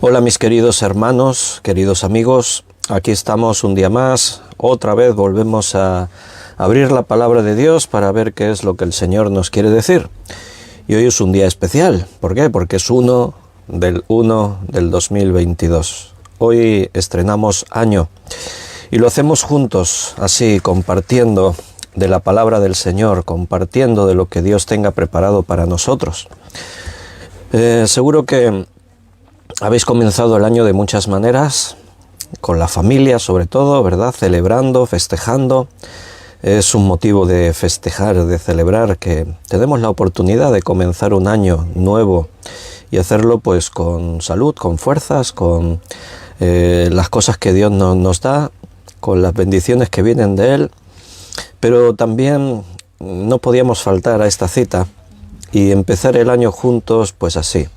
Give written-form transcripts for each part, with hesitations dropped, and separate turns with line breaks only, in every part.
Hola mis queridos hermanos, queridos amigos, aquí estamos un día más, otra vez volvemos a abrir la palabra de Dios para ver qué es lo que el Señor nos quiere decir. Y hoy es un día especial, ¿por qué? Porque es 1 del 2022. Hoy estrenamos año y lo hacemos juntos, así, compartiendo de la palabra del Señor, compartiendo de lo que Dios tenga preparado para nosotros. Seguro que habéis comenzado el año de muchas maneras, con la familia sobre todo, ¿verdad? Celebrando, festejando. Es un motivo de festejar, de celebrar, que tenemos la oportunidad de comenzar un año nuevo y hacerlo pues con salud, con fuerzas, con las cosas que Dios nos da, con las bendiciones que vienen de Él. Pero también no podíamos faltar a esta cita y empezar el año juntos pues así,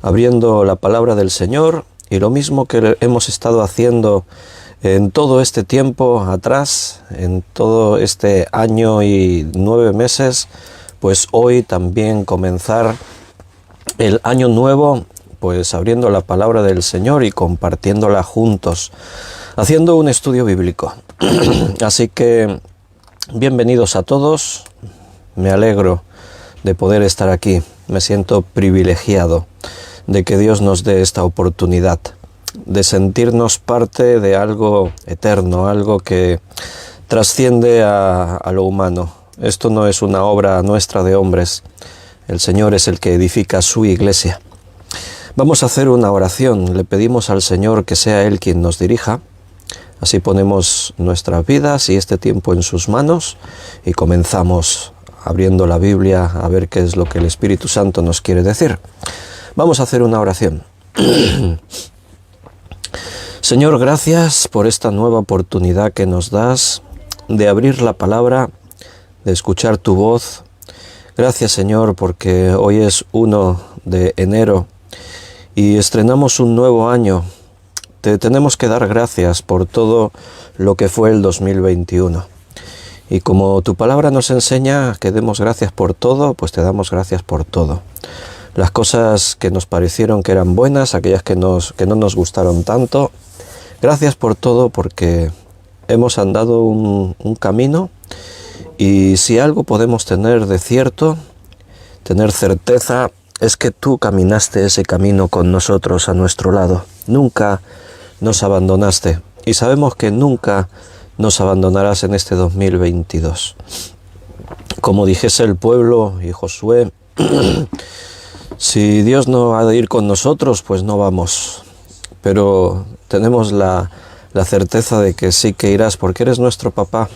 abriendo la palabra del Señor, y lo mismo que hemos estado haciendo en todo este tiempo atrás, en todo este año y 9 meses, pues hoy también comenzar el año nuevo, pues abriendo la palabra del Señor y compartiéndola juntos, haciendo un estudio bíblico. Así que bienvenidos a todos, me alegro de poder estar aquí, me siento privilegiado de que Dios nos dé esta oportunidad de sentirnos parte de algo eterno, algo que trasciende a lo humano. Esto no es una obra nuestra de hombres, el Señor es el que edifica su iglesia. Vamos a hacer una oración, le pedimos al Señor que sea Él quien nos dirija, así ponemos nuestras vidas y este tiempo en sus manos y comenzamos abriendo la Biblia a ver qué es lo que el Espíritu Santo nos quiere decir. Vamos a hacer una oración. Señor, gracias por esta nueva oportunidad que nos das de abrir la palabra, de escuchar tu voz. Gracias, Señor, porque hoy es 1 de enero y estrenamos un nuevo año. Te tenemos que dar gracias por todo lo que fue el 2021. Y como tu palabra nos enseña que demos gracias por todo, pues te damos gracias por todo. Las cosas que nos parecieron que eran buenas, aquellas que no nos gustaron tanto. Gracias por todo, porque hemos andado un camino, y si algo podemos tener de cierto, tener certeza, es que tú caminaste ese camino con nosotros a nuestro lado. Nunca nos abandonaste y sabemos que nunca nos abandonarás en este 2022. Como dijese el pueblo y Josué, si Dios no ha de ir con nosotros, pues no vamos. Pero tenemos la certeza de que sí que irás, porque eres nuestro papá.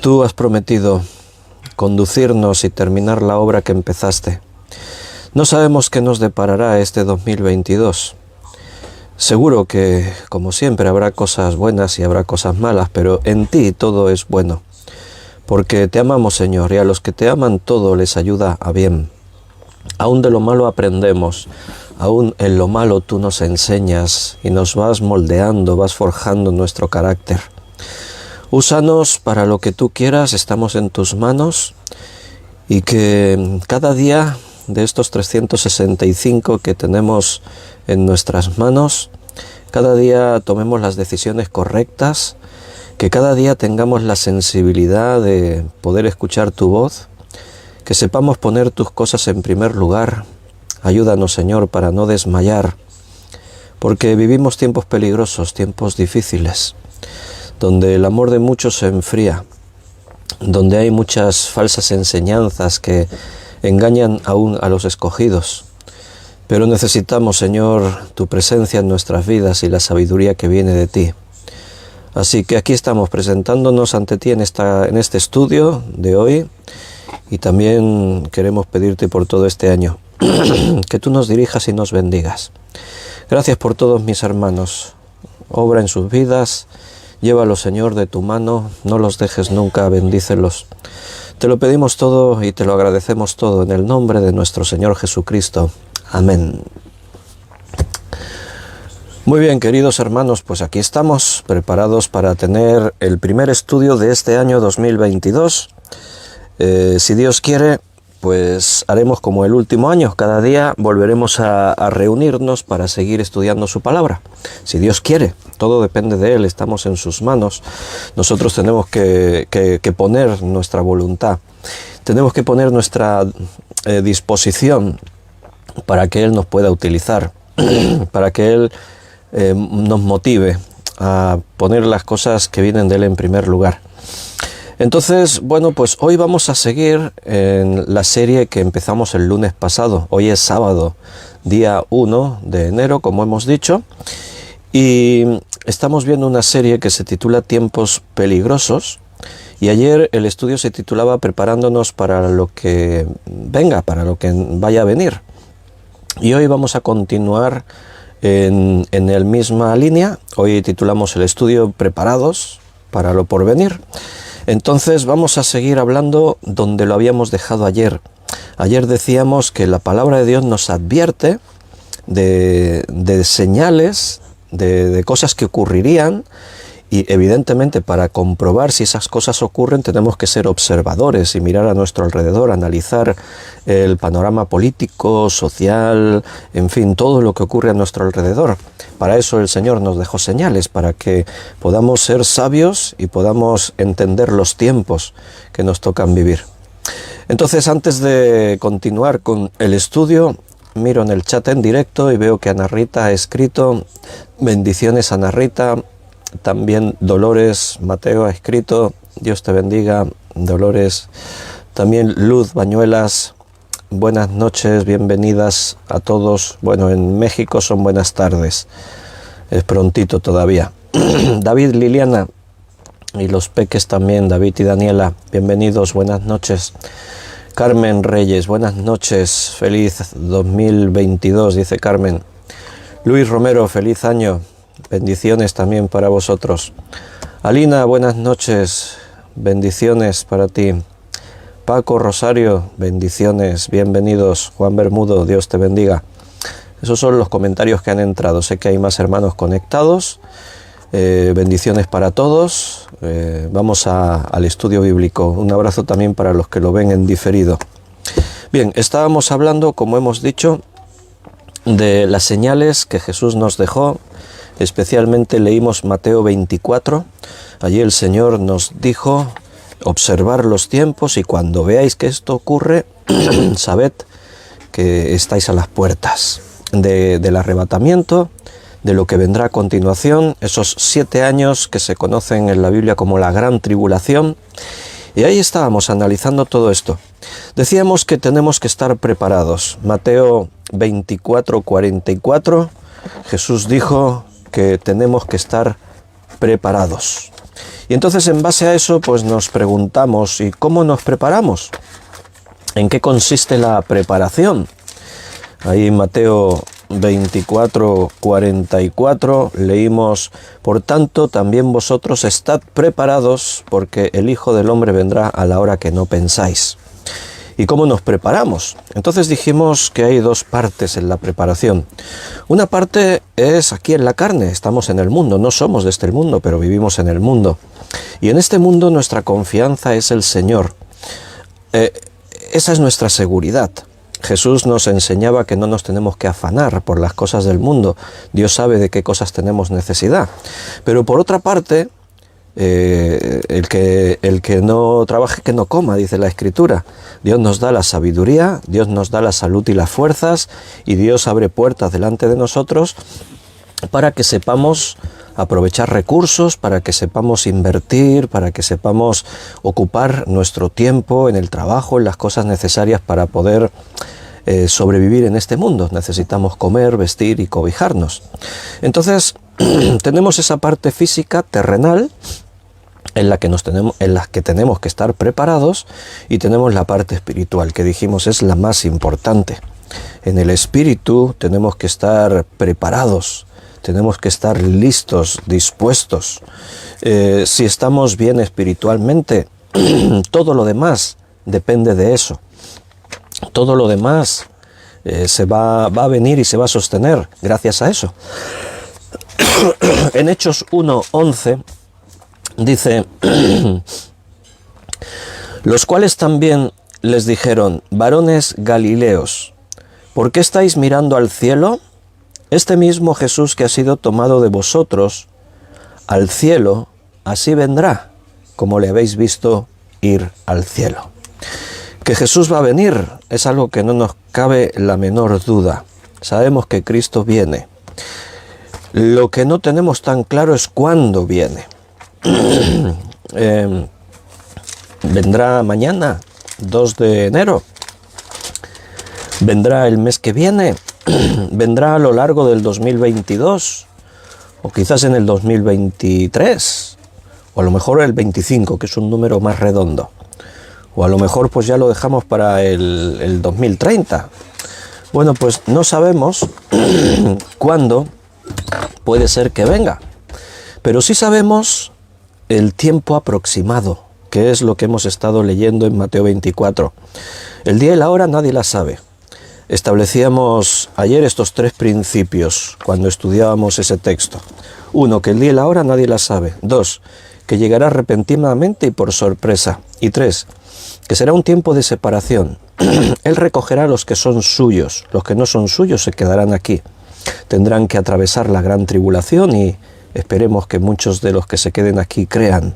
Tú has prometido conducirnos y terminar la obra que empezaste. No sabemos qué nos deparará este 2022. Seguro que, como siempre, habrá cosas buenas y habrá cosas malas, pero en ti todo es bueno. Porque te amamos, Señor, y a los que te aman todo les ayuda a bien. Aún de lo malo aprendemos, aún en lo malo tú nos enseñas y nos vas moldeando, vas forjando nuestro carácter. Úsanos para lo que tú quieras, estamos en tus manos, y que cada día de estos 365 que tenemos en nuestras manos, cada día tomemos las decisiones correctas, que cada día tengamos la sensibilidad de poder escuchar tu voz, que sepamos poner tus cosas en primer lugar. Ayúdanos, Señor, para no desmayar, porque vivimos tiempos peligrosos, tiempos difíciles, donde el amor de muchos se enfría, donde hay muchas falsas enseñanzas que engañan aún a los escogidos. Pero necesitamos, Señor, tu presencia en nuestras vidas y la sabiduría que viene de ti. Así que aquí estamos presentándonos ante ti en este estudio de hoy, y también queremos pedirte por todo este año que tú nos dirijas y nos bendigas. Gracias por todos mis hermanos. Obra en sus vidas, llévalos, Señor, de tu mano, no los dejes nunca, bendícelos. Te lo pedimos todo y te lo agradecemos todo en el nombre de nuestro Señor Jesucristo. Amén. Muy bien, queridos hermanos, pues aquí estamos preparados para tener el primer estudio de este año 2022. Si Dios quiere, pues haremos como el último año. Cada día volveremos a reunirnos para seguir estudiando su palabra. Si Dios quiere, todo depende de Él, estamos en sus manos. Nosotros tenemos que poner nuestra voluntad, tenemos que poner nuestra disposición para que Él nos pueda utilizar, para que Él nos motive a poner las cosas que vienen de Él en primer lugar. Entonces, bueno, pues hoy vamos a seguir en la serie que empezamos el lunes pasado. Hoy es sábado, día 1 de enero, como hemos dicho, y estamos viendo una serie que se titula Tiempos peligrosos, y ayer el estudio se titulaba Preparándonos para lo que venga, para lo que vaya a venir. Y hoy vamos a continuar en la misma línea. Hoy titulamos el estudio Preparados para lo porvenir. Entonces vamos a seguir hablando donde lo habíamos dejado ayer. Ayer decíamos que la palabra de Dios nos advierte de señales, de cosas que ocurrirían, y evidentemente para comprobar si esas cosas ocurren tenemos que ser observadores y mirar a nuestro alrededor, analizar el panorama político, social, en fin, todo lo que ocurre a nuestro alrededor. Para eso el Señor nos dejó señales, para que podamos ser sabios y podamos entender los tiempos que nos tocan vivir. Entonces, antes de continuar con el estudio, miro en el chat en directo y veo que Ana Rita ha escrito: bendiciones, Ana Rita. También Dolores Mateo ha escrito: Dios te bendiga, Dolores. También Luz Bañuelas: buenas noches, bienvenidas a todos. Bueno, en México son buenas tardes, es prontito todavía. David, Liliana y los peques también, David y Daniela, bienvenidos, buenas noches. Carmen Reyes, buenas noches, feliz 2022, dice Carmen. Luis Romero, feliz año. Bendiciones también para vosotros. Alina, buenas noches, bendiciones para ti. Paco Rosario, bendiciones, bienvenidos. Juan Bermudo, Dios te bendiga. Esos son los comentarios que han entrado. Sé que hay más hermanos conectados. Bendiciones para todos. Vamos al estudio bíblico. Un abrazo también para los que lo ven en diferido. Bien, estábamos hablando, como hemos dicho, de las señales que Jesús nos dejó. Especialmente leímos Mateo 24, allí el Señor nos dijo: observar los tiempos y cuando veáis que esto ocurre, sabed que estáis a las puertas del arrebatamiento, de lo que vendrá a continuación, esos 7 años que se conocen en la Biblia como la Gran Tribulación. Y ahí estábamos analizando todo esto. Decíamos que tenemos que estar preparados. Mateo 24, 44, Jesús dijo que tenemos que estar preparados. Y entonces, en base a eso, pues nos preguntamos: ¿y cómo nos preparamos? ¿En qué consiste la preparación? Ahí en Mateo 24, 44 leímos: por tanto, también vosotros estad preparados, porque el Hijo del Hombre vendrá a la hora que no pensáis. ¿Y cómo nos preparamos? Entonces dijimos que hay 2 partes en la preparación. Una parte es aquí en la carne, estamos en el mundo, no somos de este mundo, pero vivimos en el mundo. Y en este mundo nuestra confianza es el Señor. Esa es nuestra seguridad. Jesús nos enseñaba que no nos tenemos que afanar por las cosas del mundo. Dios sabe de qué cosas tenemos necesidad. Pero por otra parte, el que no trabaje, que no coma, dice la Escritura. Dios nos da la sabiduría, Dios nos da la salud y las fuerzas, y Dios abre puertas delante de nosotros para que sepamos aprovechar recursos, para que sepamos invertir, para que sepamos ocupar nuestro tiempo en el trabajo, en las cosas necesarias para poder sobrevivir en este mundo. Necesitamos comer, vestir y cobijarnos. Entonces, tenemos esa parte física, terrenal, en la que tenemos que estar preparados, y tenemos la parte espiritual, que dijimos es la más importante. En el espíritu tenemos que estar preparados, tenemos que estar listos, dispuestos. Si estamos bien espiritualmente, todo lo demás depende de eso. Todo lo demás va a venir y se va a sostener gracias a eso. En Hechos 1:11 dice: los cuales también les dijeron: varones Galileos, ¿por qué estáis mirando al cielo? Este mismo Jesús que ha sido tomado de vosotros al cielo, así vendrá, como le habéis visto ir al cielo. Que Jesús va a venir es algo que no nos cabe la menor duda. Sabemos que Cristo viene. Lo que no tenemos tan claro es cuándo viene. ¿Vendrá mañana, 2 de enero? ¿Vendrá el mes que viene? ¿Vendrá a lo largo del 2022? ¿O quizás en el 2023? ¿O a lo mejor el 25, que es un número más redondo? ¿O a lo mejor pues ya lo dejamos para el 2030? Bueno, pues no sabemos cuándo puede ser que venga, pero sí sabemos el tiempo aproximado, que es lo que hemos estado leyendo en Mateo 24. El día y la hora nadie la sabe. Establecíamos ayer estos 3 principios cuando estudiábamos ese texto. 1, que el día y la hora nadie la sabe. 2, que llegará repentinamente y por sorpresa. Y 3, que será un tiempo de separación. Él recogerá a los que son suyos, los que no son suyos se quedarán aquí. Tendrán que atravesar la gran tribulación y esperemos que muchos de los que se queden aquí crean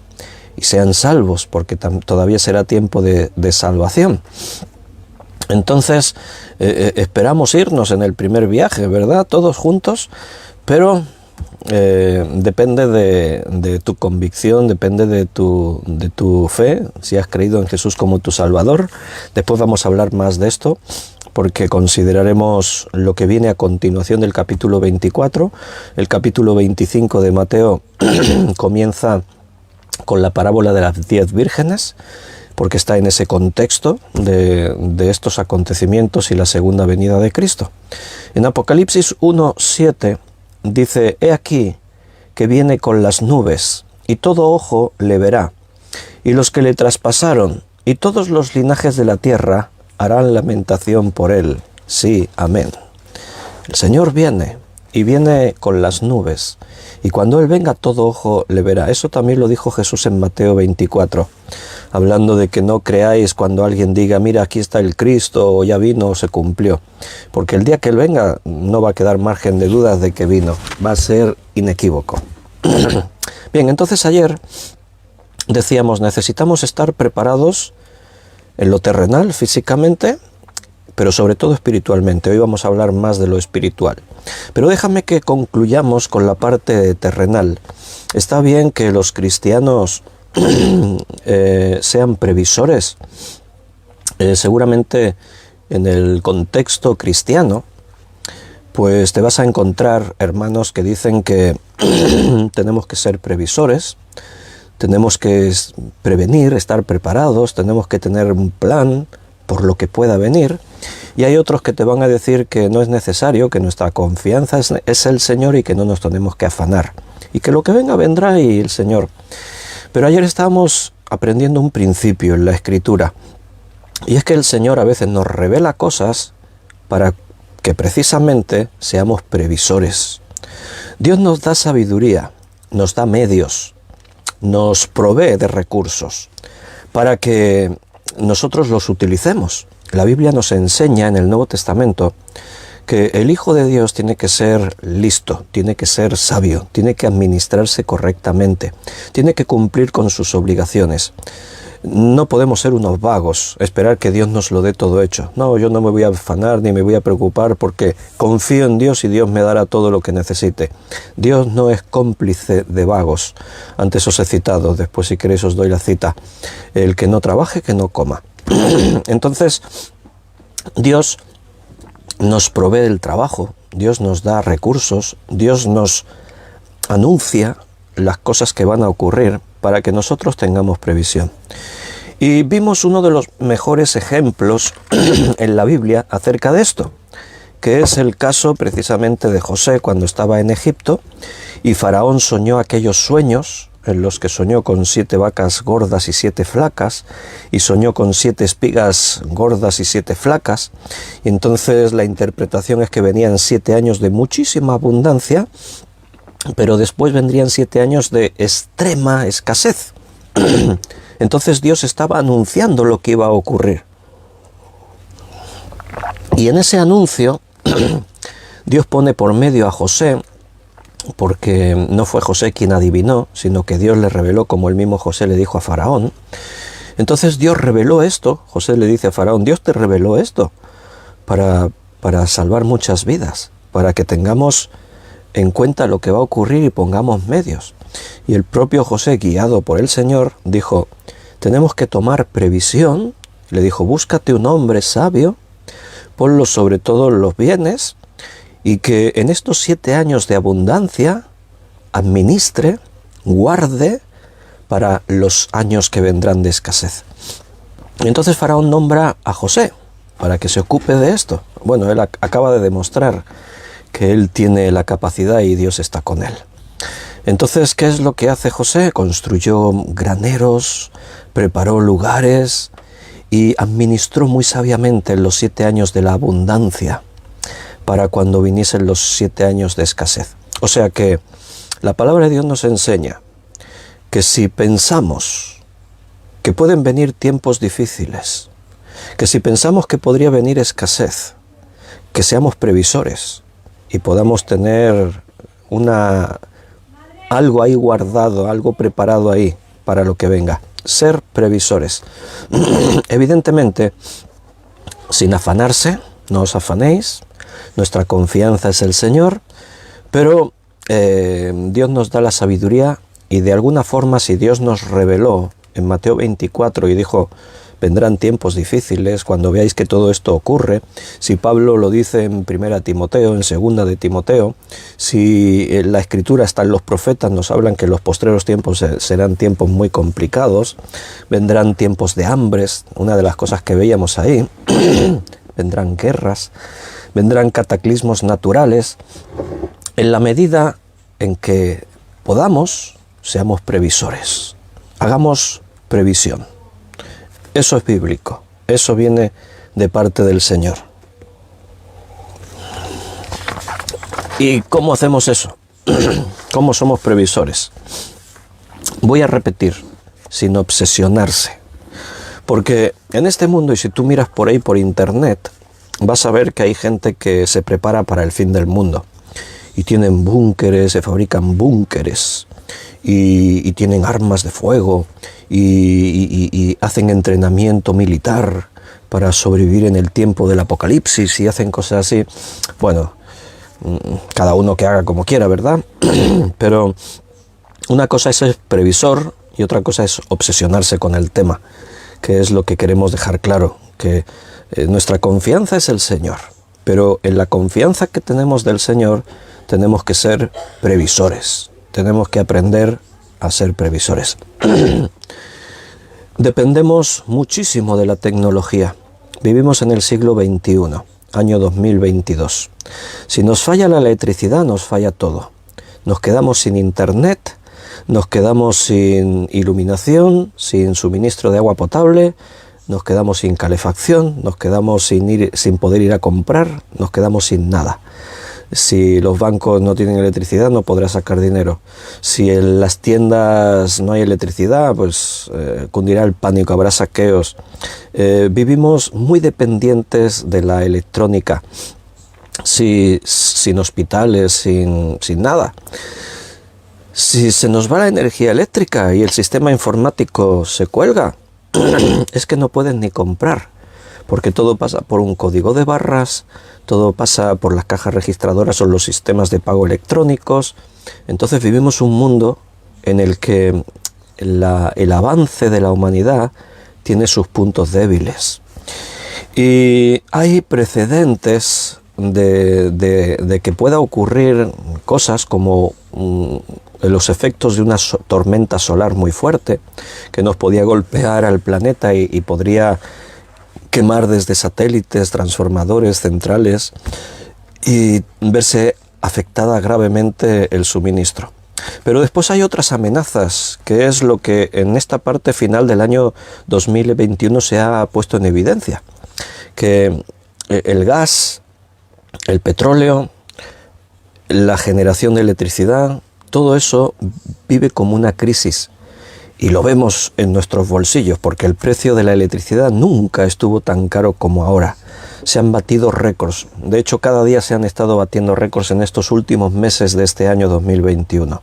y sean salvos, porque todavía será tiempo de salvación. Entonces, esperamos irnos en el primer viaje, ¿verdad? Todos juntos, pero depende de tu convicción, depende de tu fe, si has creído en Jesús como tu Salvador. Después vamos a hablar más de esto, porque consideraremos lo que viene a continuación del capítulo 24. El capítulo 25 de Mateo comienza con la parábola de las 10 vírgenes, porque está en ese contexto de estos acontecimientos y la segunda venida de Cristo. En Apocalipsis 1:7 dice: he aquí que viene con las nubes, y todo ojo le verá, y los que le traspasaron, y todos los linajes de la tierra harán lamentación por él. Sí, amén. El Señor viene, y viene con las nubes, y cuando Él venga todo ojo le verá. Eso también lo dijo Jesús en Mateo 24, hablando de que no creáis cuando alguien diga: mira, aquí está el Cristo, o ya vino, o se cumplió. Porque el día que Él venga no va a quedar margen de dudas de que vino, va a ser inequívoco. Bien, entonces ayer decíamos, necesitamos estar preparados en lo terrenal, físicamente, pero sobre todo espiritualmente. Hoy vamos a hablar más de lo espiritual. Pero déjame que concluyamos con la parte terrenal. Está bien que los cristianos sean previsores. Seguramente en el contexto cristiano, pues te vas a encontrar hermanos que dicen que tenemos que ser previsores, tenemos que prevenir, estar preparados, tenemos que tener un plan por lo que pueda venir. Y hay otros que te van a decir que no es necesario, que nuestra confianza es el Señor y que no nos tenemos que afanar. Y que lo que venga, vendrá y el Señor. Pero ayer estábamos aprendiendo un principio en la Escritura. Y es que el Señor a veces nos revela cosas para que precisamente seamos previsores. Dios nos da sabiduría, nos da medios, nos provee de recursos para que nosotros los utilicemos. La Biblia nos enseña en el Nuevo Testamento que el Hijo de Dios tiene que ser listo, tiene que ser sabio, tiene que administrarse correctamente, tiene que cumplir con sus obligaciones. No podemos ser unos vagos, esperar que Dios nos lo dé todo hecho. No, yo no me voy a afanar ni me voy a preocupar porque confío en Dios y Dios me dará todo lo que necesite. Dios no es cómplice de vagos. Antes os he citado, después si queréis os doy la cita. El que no trabaje, que no coma. Entonces, Dios nos provee el trabajo, Dios nos da recursos, Dios nos anuncia las cosas que van a ocurrir para que nosotros tengamos previsión. Y vimos uno de los mejores ejemplos en la Biblia acerca de esto, que es el caso precisamente de José cuando estaba en Egipto y Faraón soñó aquellos sueños en los que soñó con 7 vacas gordas y 7 flacas, y soñó con 7 espigas gordas y 7 flacas, y entonces la interpretación es que venían 7 años de muchísima abundancia, pero después vendrían 7 años de extrema escasez. Entonces Dios estaba anunciando lo que iba a ocurrir. Y en ese anuncio Dios pone por medio a José, porque no fue José quien adivinó, sino que Dios le reveló, como el mismo José le dijo a Faraón. Entonces Dios reveló esto, José le dice a Faraón, Dios te reveló esto para salvar muchas vidas, para que tengamos en cuenta lo que va a ocurrir y pongamos medios. Y el propio José, guiado por el Señor, dijo, tenemos que tomar previsión. Le dijo, búscate un hombre sabio, ponlo sobre todos los bienes, y que en estos 7 años de abundancia administre, guarde para los años que vendrán de escasez. Y entonces Faraón nombra a José para que se ocupe de esto. Bueno, él acaba de demostrar que él tiene la capacidad y Dios está con él. Entonces, ¿qué es lo que hace José? Construyó graneros, preparó lugares y administró muy sabiamente los 7 años de la abundancia para cuando viniesen los 7 años de escasez. O sea que la palabra de Dios nos enseña que si pensamos que pueden venir tiempos difíciles, que si pensamos que podría venir escasez, que seamos previsores y podamos tener algo ahí guardado, algo preparado ahí para lo que venga. Ser previsores. Evidentemente, sin afanarse, no os afanéis, nuestra confianza es el Señor, pero Dios nos da la sabiduría y de alguna forma, si Dios nos reveló en Mateo 24 y dijo, vendrán tiempos difíciles cuando veáis que todo esto ocurre, si Pablo lo dice en 1 Timoteo, en 2 de Timoteo, si la Escritura está en los profetas, nos hablan que los postreros tiempos serán tiempos muy complicados, vendrán tiempos de hambres, una de las cosas que veíamos ahí, vendrán guerras, vendrán cataclismos naturales. En la medida en que podamos, seamos previsores, hagamos previsión. Eso es bíblico, eso viene de parte del Señor. ¿Y cómo hacemos eso? ¿Cómo somos previsores? Voy a repetir, sin obsesionarse, porque en este mundo, y si tú miras por ahí por internet, vas a ver que hay gente que se prepara para el fin del mundo, y tienen búnkeres, se fabrican búnkeres, y tienen armas de fuego, y hacen entrenamiento militar para sobrevivir en el tiempo del apocalipsis, y hacen cosas así. Bueno, cada uno que haga como quiera, ¿verdad? Pero una cosa es ser previsor y otra cosa es obsesionarse con el tema, que es lo que queremos dejar claro, que nuestra confianza es el Señor, pero en la confianza que tenemos del Señor tenemos que ser previsores, tenemos que aprender a ser previsores. Dependemos muchísimo de la tecnología. Vivimos en el siglo XXI, año 2022. Si nos falla la electricidad, nos falla todo. Nos quedamos sin internet, nos quedamos sin iluminación, sin suministro de agua potable, nos quedamos sin calefacción, nos quedamos sin poder ir a comprar, nos quedamos sin nada. Si los bancos no tienen electricidad, no podrás sacar dinero. Si en las tiendas no hay electricidad, pues cundirá el pánico, habrá saqueos. Vivimos muy dependientes de la electrónica, sin hospitales, sin nada. Si se nos va la energía eléctrica y el sistema informático se cuelga, es que no pueden ni comprar, porque todo pasa por un código de barras, todo pasa por las cajas registradoras o los sistemas de pago electrónicos. Entonces vivimos un mundo en el que el avance de la humanidad tiene sus puntos débiles. Y hay precedentes de que pueda ocurrir cosas como los efectos de una tormenta solar muy fuerte que nos podía golpear al planeta y podría quemar desde satélites, transformadores, centrales y verse afectada gravemente el suministro. Pero después hay otras amenazas, que es lo que en esta parte final del año 2021 se ha puesto en evidencia, que el gas, el petróleo, la generación de electricidad, todo eso vive como una crisis Y lo vemos en nuestros bolsillos, porque el precio de la electricidad nunca estuvo tan caro como ahora. Se han batido récords. De hecho, cada día se han estado batiendo récords en estos últimos meses de este año 2021.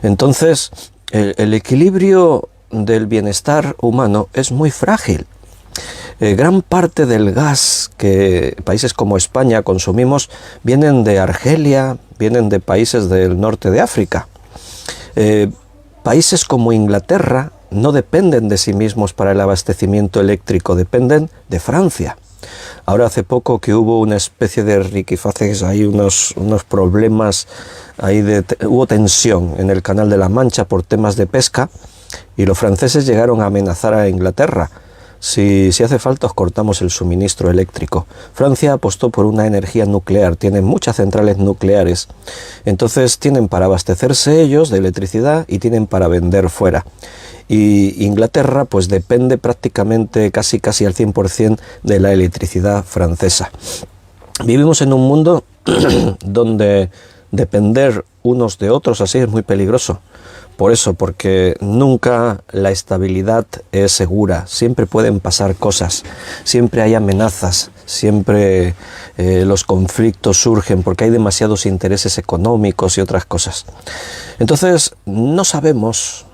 Entonces, el equilibrio del bienestar humano es muy frágil. Gran parte del gas que países como España consumimos vienen de Argelia, vienen de países del norte de África. Países como Inglaterra no dependen de sí mismos para el abastecimiento eléctrico, dependen de Francia. Ahora hace poco que hubo una especie de riquifaces, hay unos problemas, hubo tensión en el Canal de la Mancha por temas de pesca y los franceses llegaron a amenazar a Inglaterra. Si hace falta os cortamos el suministro eléctrico. Francia apostó por una energía nuclear, tienen muchas centrales nucleares, entonces tienen para abastecerse ellos de electricidad y tienen para vender fuera. Y Inglaterra pues depende prácticamente casi al 100% de la electricidad francesa. Vivimos en un mundo donde depender unos de otros así es muy peligroso. Por eso, porque nunca la estabilidad es segura, siempre pueden pasar cosas, siempre hay amenazas, siempre los conflictos surgen porque hay demasiados intereses económicos y otras cosas. Entonces, no sabemos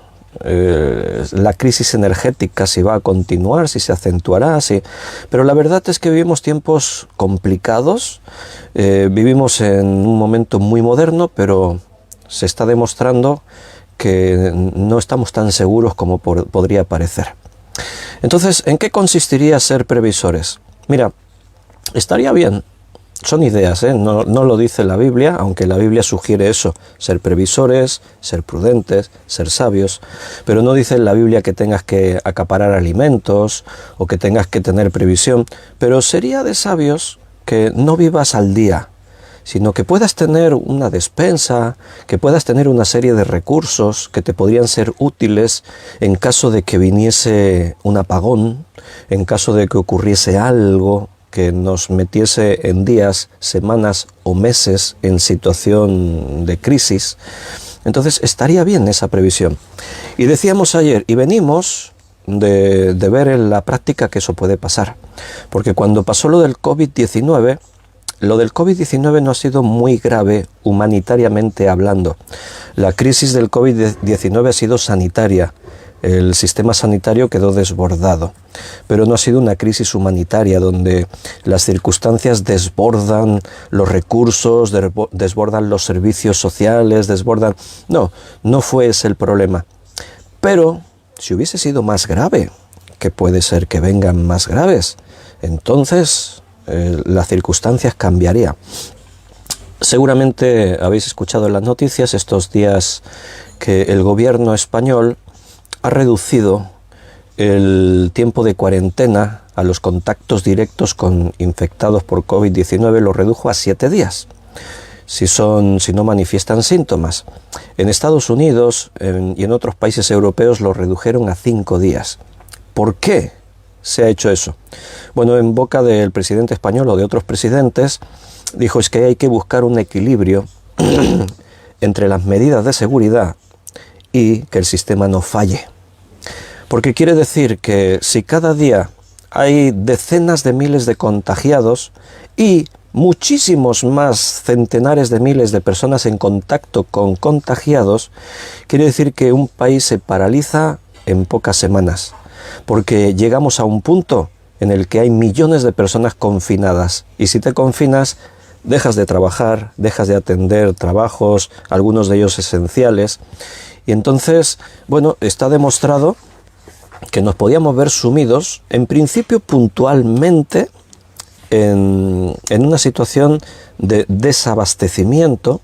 la crisis energética si va a continuar, si se acentuará, pero la verdad es que vivimos tiempos complicados, vivimos en un momento muy moderno, pero se está demostrando que no estamos tan seguros como podría parecer. Entonces, ¿en qué consistiría ser previsores? Mira, estaría bien, son ideas, no lo dice la Biblia, aunque la Biblia sugiere eso, ser previsores, ser prudentes, ser sabios, pero no dice en la Biblia que tengas que acaparar alimentos o que tengas que tener previsión, pero sería de sabios que no vivas al día, sino que puedas tener una despensa, que puedas tener una serie de recursos que te podrían ser útiles en caso de que viniese un apagón, en caso de que ocurriese algo que nos metiese en días, semanas o meses en situación de crisis. Entonces estaría bien esa previsión. Y decíamos ayer, y venimos de ver en la práctica que eso puede pasar, porque cuando pasó lo del COVID-19, lo del COVID-19 no ha sido muy grave humanitariamente hablando. La crisis del COVID-19 ha sido sanitaria. El sistema sanitario quedó desbordado. Pero no ha sido una crisis humanitaria donde las circunstancias desbordan los recursos, desbordan los servicios sociales, desbordan... No fue ese el problema. Pero si hubiese sido más grave, que puede ser que vengan más graves, entonces las circunstancias cambiarían. Seguramente habéis escuchado en las noticias estos días que el gobierno español ha reducido el tiempo de cuarentena a los contactos directos con infectados por COVID-19, lo redujo a 7 días, si no manifiestan síntomas. En Estados Unidos y en otros países europeos lo redujeron a 5 días. ¿Por qué se ha hecho eso? Bueno, en boca del presidente español o de otros presidentes, dijo es que hay que buscar un equilibrio entre las medidas de seguridad y que el sistema no falle. Porque quiere decir que si cada día hay decenas de miles de contagiados y muchísimos más centenares de miles de personas en contacto con contagiados, quiere decir que un país se paraliza en pocas semanas, porque llegamos a un punto en el que hay millones de personas confinadas, y si te confinas, dejas de trabajar, dejas de atender trabajos, algunos de ellos esenciales, y entonces, bueno, está demostrado que nos podíamos ver sumidos, en principio puntualmente, en una situación de desabastecimiento,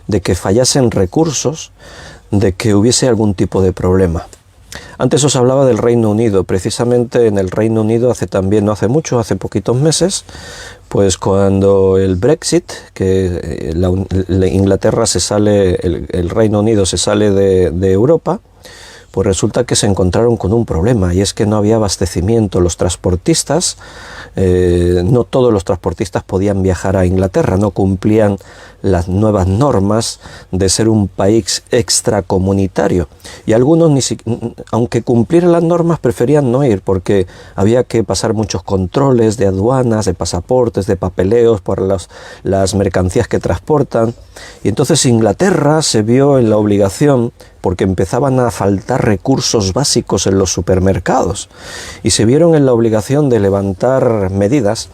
de que fallasen recursos, de que hubiese algún tipo de problema. Antes os hablaba del Reino Unido. Precisamente en el Reino Unido no hace mucho, hace poquitos meses, pues cuando el Brexit, que Inglaterra se sale, el Reino Unido se sale de Europa, pues resulta que se encontraron con un problema, y es que no había abastecimiento. Los transportistas, no todos los transportistas podían viajar a Inglaterra, no cumplían las nuevas normas de ser un país extracomunitario, y algunos, aunque cumplieran las normas, preferían no ir porque había que pasar muchos controles de aduanas, de pasaportes, de papeleos por las mercancías que transportan. Y entonces Inglaterra se vio en la obligación, porque empezaban a faltar recursos básicos en los supermercados, y se vieron en la obligación de levantar medidas,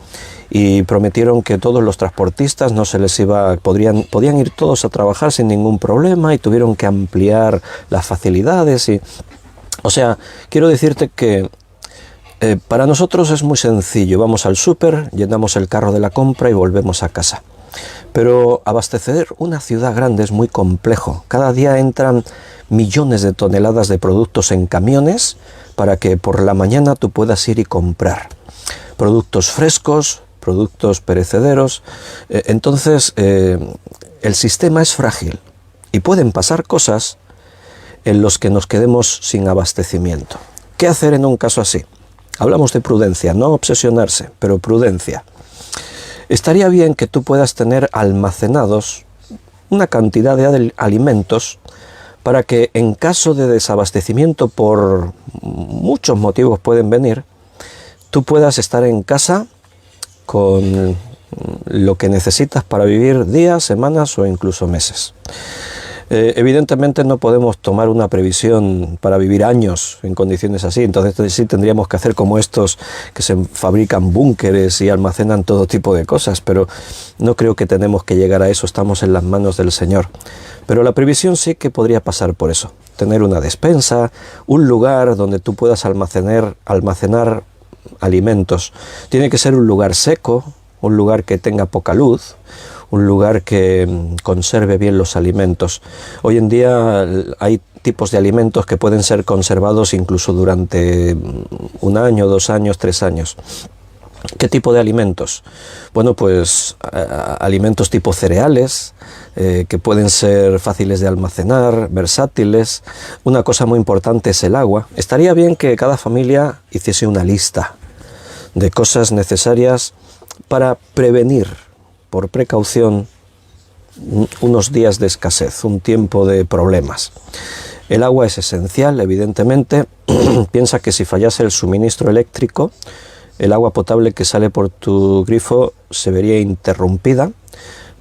y prometieron que todos los transportistas no se les podían ir todos a trabajar sin ningún problema, y tuvieron que ampliar las facilidades. O sea, quiero decirte que para nosotros es muy sencillo: vamos al súper, llenamos el carro de la compra y volvemos a casa. Pero abastecer una ciudad grande es muy complejo. Cada día entran millones de toneladas de productos en camiones para que por la mañana tú puedas ir y comprar productos frescos, productos perecederos. Entonces el sistema es frágil y pueden pasar cosas en los que nos quedemos sin abastecimiento. ¿Qué hacer en un caso así? Hablamos de prudencia, no obsesionarse, pero prudencia. Estaría bien que tú puedas tener almacenados una cantidad de alimentos para que en caso de desabastecimiento, por muchos motivos pueden venir, tú puedas estar en casa con lo que necesitas para vivir días, semanas o incluso meses. Evidentemente no podemos tomar una previsión para vivir años en condiciones así, entonces sí tendríamos que hacer como estos que se fabrican búnkeres y almacenan todo tipo de cosas, pero no creo que tenemos que llegar a eso, estamos en las manos del Señor. Pero la previsión sí que podría pasar por eso: tener una despensa, un lugar donde tú puedas almacenar alimentos. Tiene que ser un lugar seco, un lugar que tenga poca luz, un lugar que conserve bien los alimentos. Hoy en día hay tipos de alimentos que pueden ser conservados incluso durante 1 año, 2 años, 3 años. ¿Qué tipo de alimentos? Bueno, pues alimentos tipo cereales, que pueden ser fáciles de almacenar, versátiles. Una cosa muy importante es el agua. Estaría bien que cada familia hiciese una lista de cosas necesarias para prevenir, por precaución, unos días de escasez, un tiempo de problemas. El agua es esencial, evidentemente. Piensa que si fallase el suministro eléctrico, el agua potable que sale por tu grifo se vería interrumpida,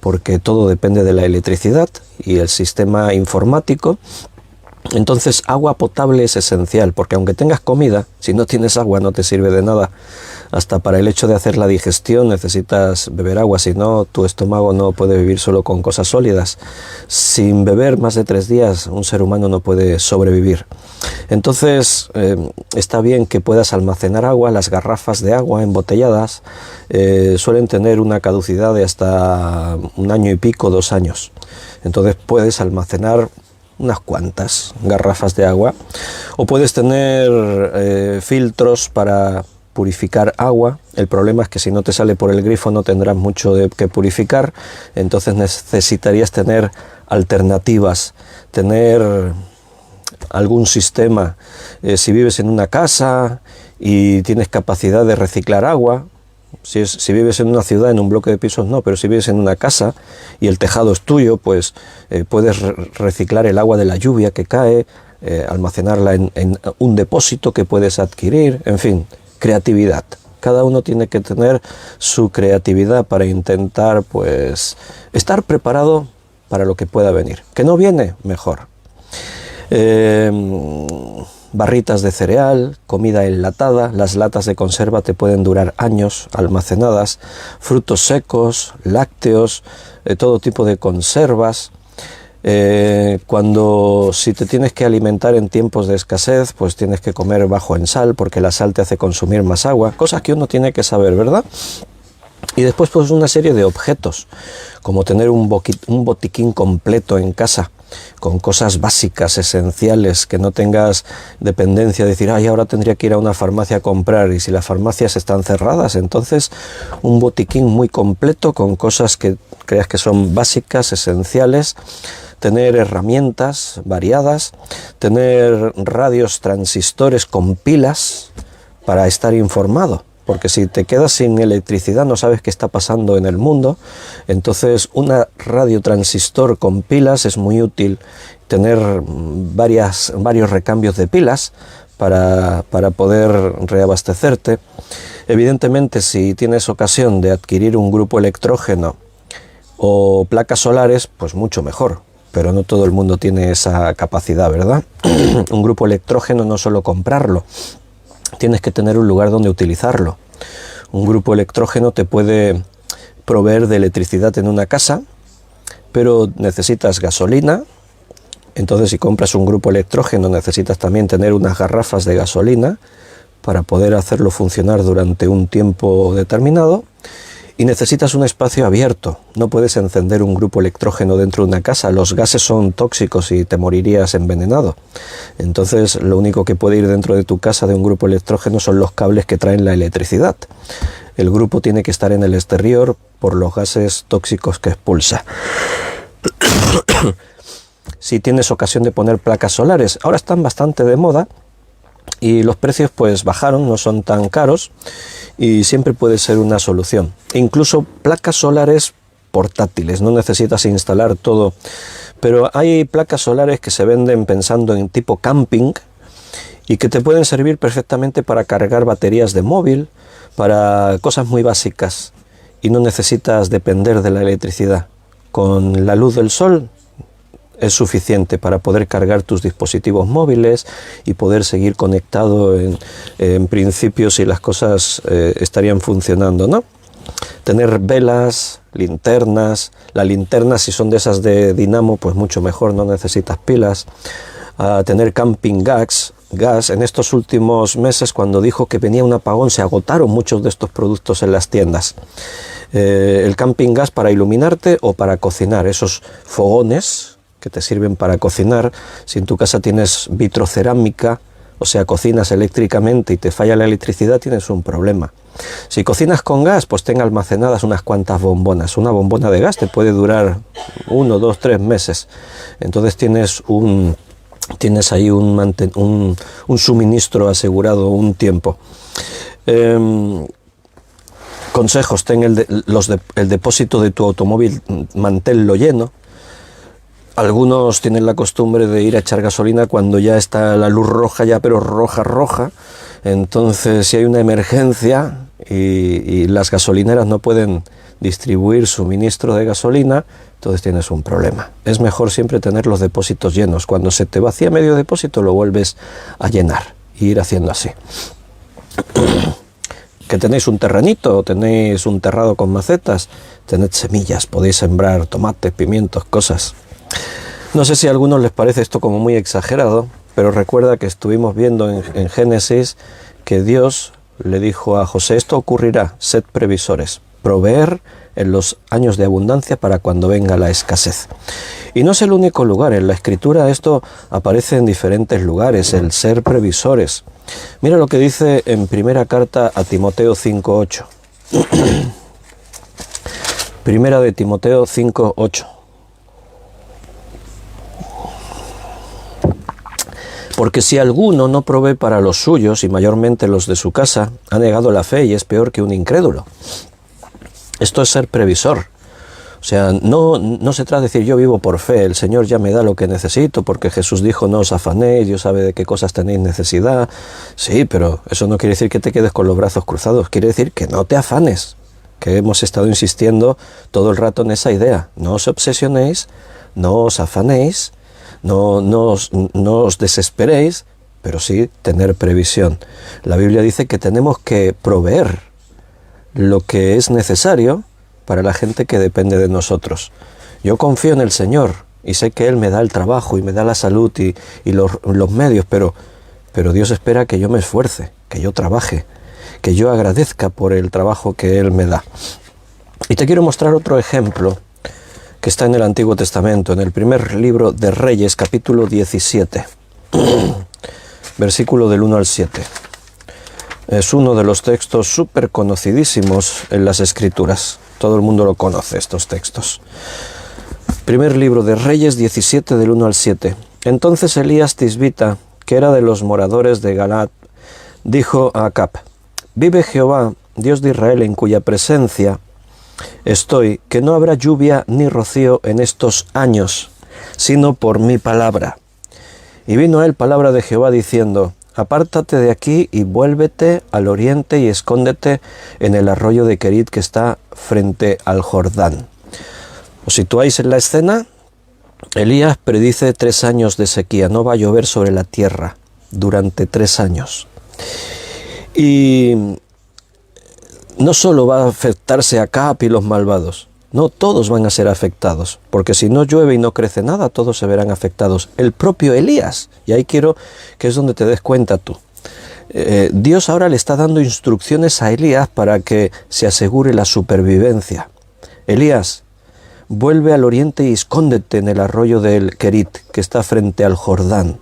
porque todo depende de la electricidad y el sistema informático. Entonces, agua potable es esencial, porque aunque tengas comida, si no tienes agua no te sirve de nada. Hasta para el hecho de hacer la digestión necesitas beber agua, si no, tu estómago no puede vivir solo con cosas sólidas. Sin beber más de 3 días, un ser humano no puede sobrevivir. Entonces, está bien que puedas almacenar agua. Las garrafas de agua embotelladas suelen tener una caducidad de hasta 1 año y pico, 2 años. Entonces puedes almacenar unas cuantas garrafas de agua, o puedes tener filtros para purificar agua. El problema es que si no te sale por el grifo no tendrás mucho que purificar, entonces necesitarías tener alternativas, tener algún sistema. Si vives en una casa y tienes capacidad de reciclar agua, si vives en una ciudad, en un bloque de pisos no, pero si vives en una casa y el tejado es tuyo, pues puedes reciclar el agua de la lluvia que cae, almacenarla en un depósito que puedes adquirir. En fin, creatividad. Cada uno tiene que tener su creatividad para intentar, pues, estar preparado para lo que pueda venir. Que no viene, mejor. Barritas de cereal, comida enlatada. Las latas de conserva te pueden durar años almacenadas, frutos secos, lácteos, todo tipo de conservas. Si te tienes que alimentar en tiempos de escasez, pues tienes que comer bajo en sal, porque la sal te hace consumir más agua, cosas que uno tiene que saber, ¿verdad? Y después, pues, una serie de objetos, como tener un botiquín completo en casa, con cosas básicas, esenciales, que no tengas dependencia de decir, ay, ahora tendría que ir a una farmacia a comprar, y si las farmacias están cerradas, entonces un botiquín muy completo con cosas que creas que son básicas, esenciales. tener herramientas variadas, tener radios transistores con pilas para estar informado. Porque si te quedas sin electricidad no sabes qué está pasando en el mundo. Entonces una radio transistor con pilas es muy útil, tener varios recambios de pilas para poder reabastecerte. Evidentemente, si tienes ocasión de adquirir un grupo electrógeno o placas solares, pues mucho mejor. Pero no todo el mundo tiene esa capacidad, ¿verdad? Un grupo electrógeno no solo comprarlo, tienes que tener un lugar donde utilizarlo. Un grupo electrógeno te puede proveer de electricidad en una casa, pero necesitas gasolina. Entonces, si compras un grupo electrógeno, necesitas también tener unas garrafas de gasolina para poder hacerlo funcionar durante un tiempo determinado. Y necesitas un espacio abierto. No puedes encender un grupo electrógeno dentro de una casa. Los gases son tóxicos y te morirías envenenado. Entonces, lo único que puede ir dentro de tu casa de un grupo electrógeno son los cables que traen la electricidad. El grupo tiene que estar en el exterior por los gases tóxicos que expulsa. Si tienes ocasión de poner placas solares, ahora están bastante de moda y los precios pues bajaron, no son tan caros y siempre puede ser una solución. Incluso placas solares portátiles, no necesitas instalar todo, pero hay placas solares que se venden pensando en tipo camping y que te pueden servir perfectamente para cargar baterías de móvil, para cosas muy básicas y no necesitas depender de la electricidad. Con la luz del sol es suficiente para poder cargar tus dispositivos móviles y poder seguir conectado en principio si las cosas estarían funcionando, ¿no? Tener velas, linternas. Las linternas, si son de esas de dinamo, pues mucho mejor, no necesitas pilas. Tener camping gas. En estos últimos meses, cuando dijo que venía un apagón, se agotaron muchos de estos productos en las tiendas. El camping gas para iluminarte o para cocinar, esos fogones que te sirven para cocinar. Si en tu casa tienes vitrocerámica, o sea, cocinas eléctricamente y te falla la electricidad, tienes un problema. Si cocinas con gas, pues ten almacenadas unas cuantas bombonas. Una bombona de gas te puede durar 1, 2, 3 meses. Entonces tienes ahí un suministro asegurado un tiempo. Consejos: ten el depósito de tu automóvil, manténlo lleno. Algunos tienen la costumbre de ir a echar gasolina cuando ya está la luz roja, ya pero roja. Entonces, si hay una emergencia y las gasolineras no pueden distribuir suministro de gasolina, entonces tienes un problema. Es mejor siempre tener los depósitos llenos. Cuando se te vacía medio depósito, lo vuelves a llenar y ir haciendo así. Que tenéis un terrenito o tenéis un terrado con macetas, tened semillas, podéis sembrar tomates, pimientos, cosas. No sé si a algunos les parece esto como muy exagerado, pero recuerda que estuvimos viendo en Génesis que Dios le dijo a José: esto ocurrirá, sed previsores, proveer en los años de abundancia para cuando venga la escasez. Y no es el único lugar, en la Escritura esto aparece en diferentes lugares, el ser previsores. Mira lo que dice en primera carta a Timoteo 5:8. Primera de Timoteo 5:8. Porque si alguno no provee para los suyos, y mayormente los de su casa, ha negado la fe y es peor que un incrédulo. Esto es ser previsor. O sea, no se trata de decir yo vivo por fe, el Señor ya me da lo que necesito, porque Jesús dijo no os afanéis, Dios sabe de qué cosas tenéis necesidad. Sí, pero eso no quiere decir que te quedes con los brazos cruzados, quiere decir que no te afanes, que hemos estado insistiendo todo el rato en esa idea. No os obsesionéis, no os afanéis, no os desesperéis, pero sí tener previsión. La Biblia dice que tenemos que proveer lo que es necesario para la gente que depende de nosotros. Yo confío en el Señor y sé que Él me da el trabajo y me da la salud y los medios, pero Dios espera que yo me esfuerce, que yo trabaje, que yo agradezca por el trabajo que Él me da. Y te quiero mostrar otro ejemplo que está en el Antiguo Testamento, en el primer libro de Reyes, capítulo 17, versículo del 1 al 7. Es uno de los textos súper conocidísimos en las Escrituras. Todo el mundo lo conoce, estos textos. Primer libro de Reyes 17 del 1 al 7. Entonces Elías Tisbita, que era de los moradores de Galaad, dijo a Acab: vive Jehová, Dios de Israel, en cuya presencia estoy, que no habrá lluvia ni rocío en estos años, sino por mi palabra. Y vino a él palabra de Jehová diciendo: apártate de aquí y vuélvete al oriente y escóndete en el arroyo de Querit que está frente al Jordán. ¿Os situáis en la escena? Elías predice 3 años de sequía, no va a llover sobre la tierra durante 3 años. Y no solo va a afectarse a Acab y los malvados, no, todos van a ser afectados, porque si no llueve y no crece nada, todos se verán afectados. El propio Elías, y ahí quiero que es donde te des cuenta tú. Dios ahora le está dando instrucciones a Elías para que se asegure la supervivencia. Elías, vuelve al oriente y escóndete en el arroyo del Querit, que está frente al Jordán.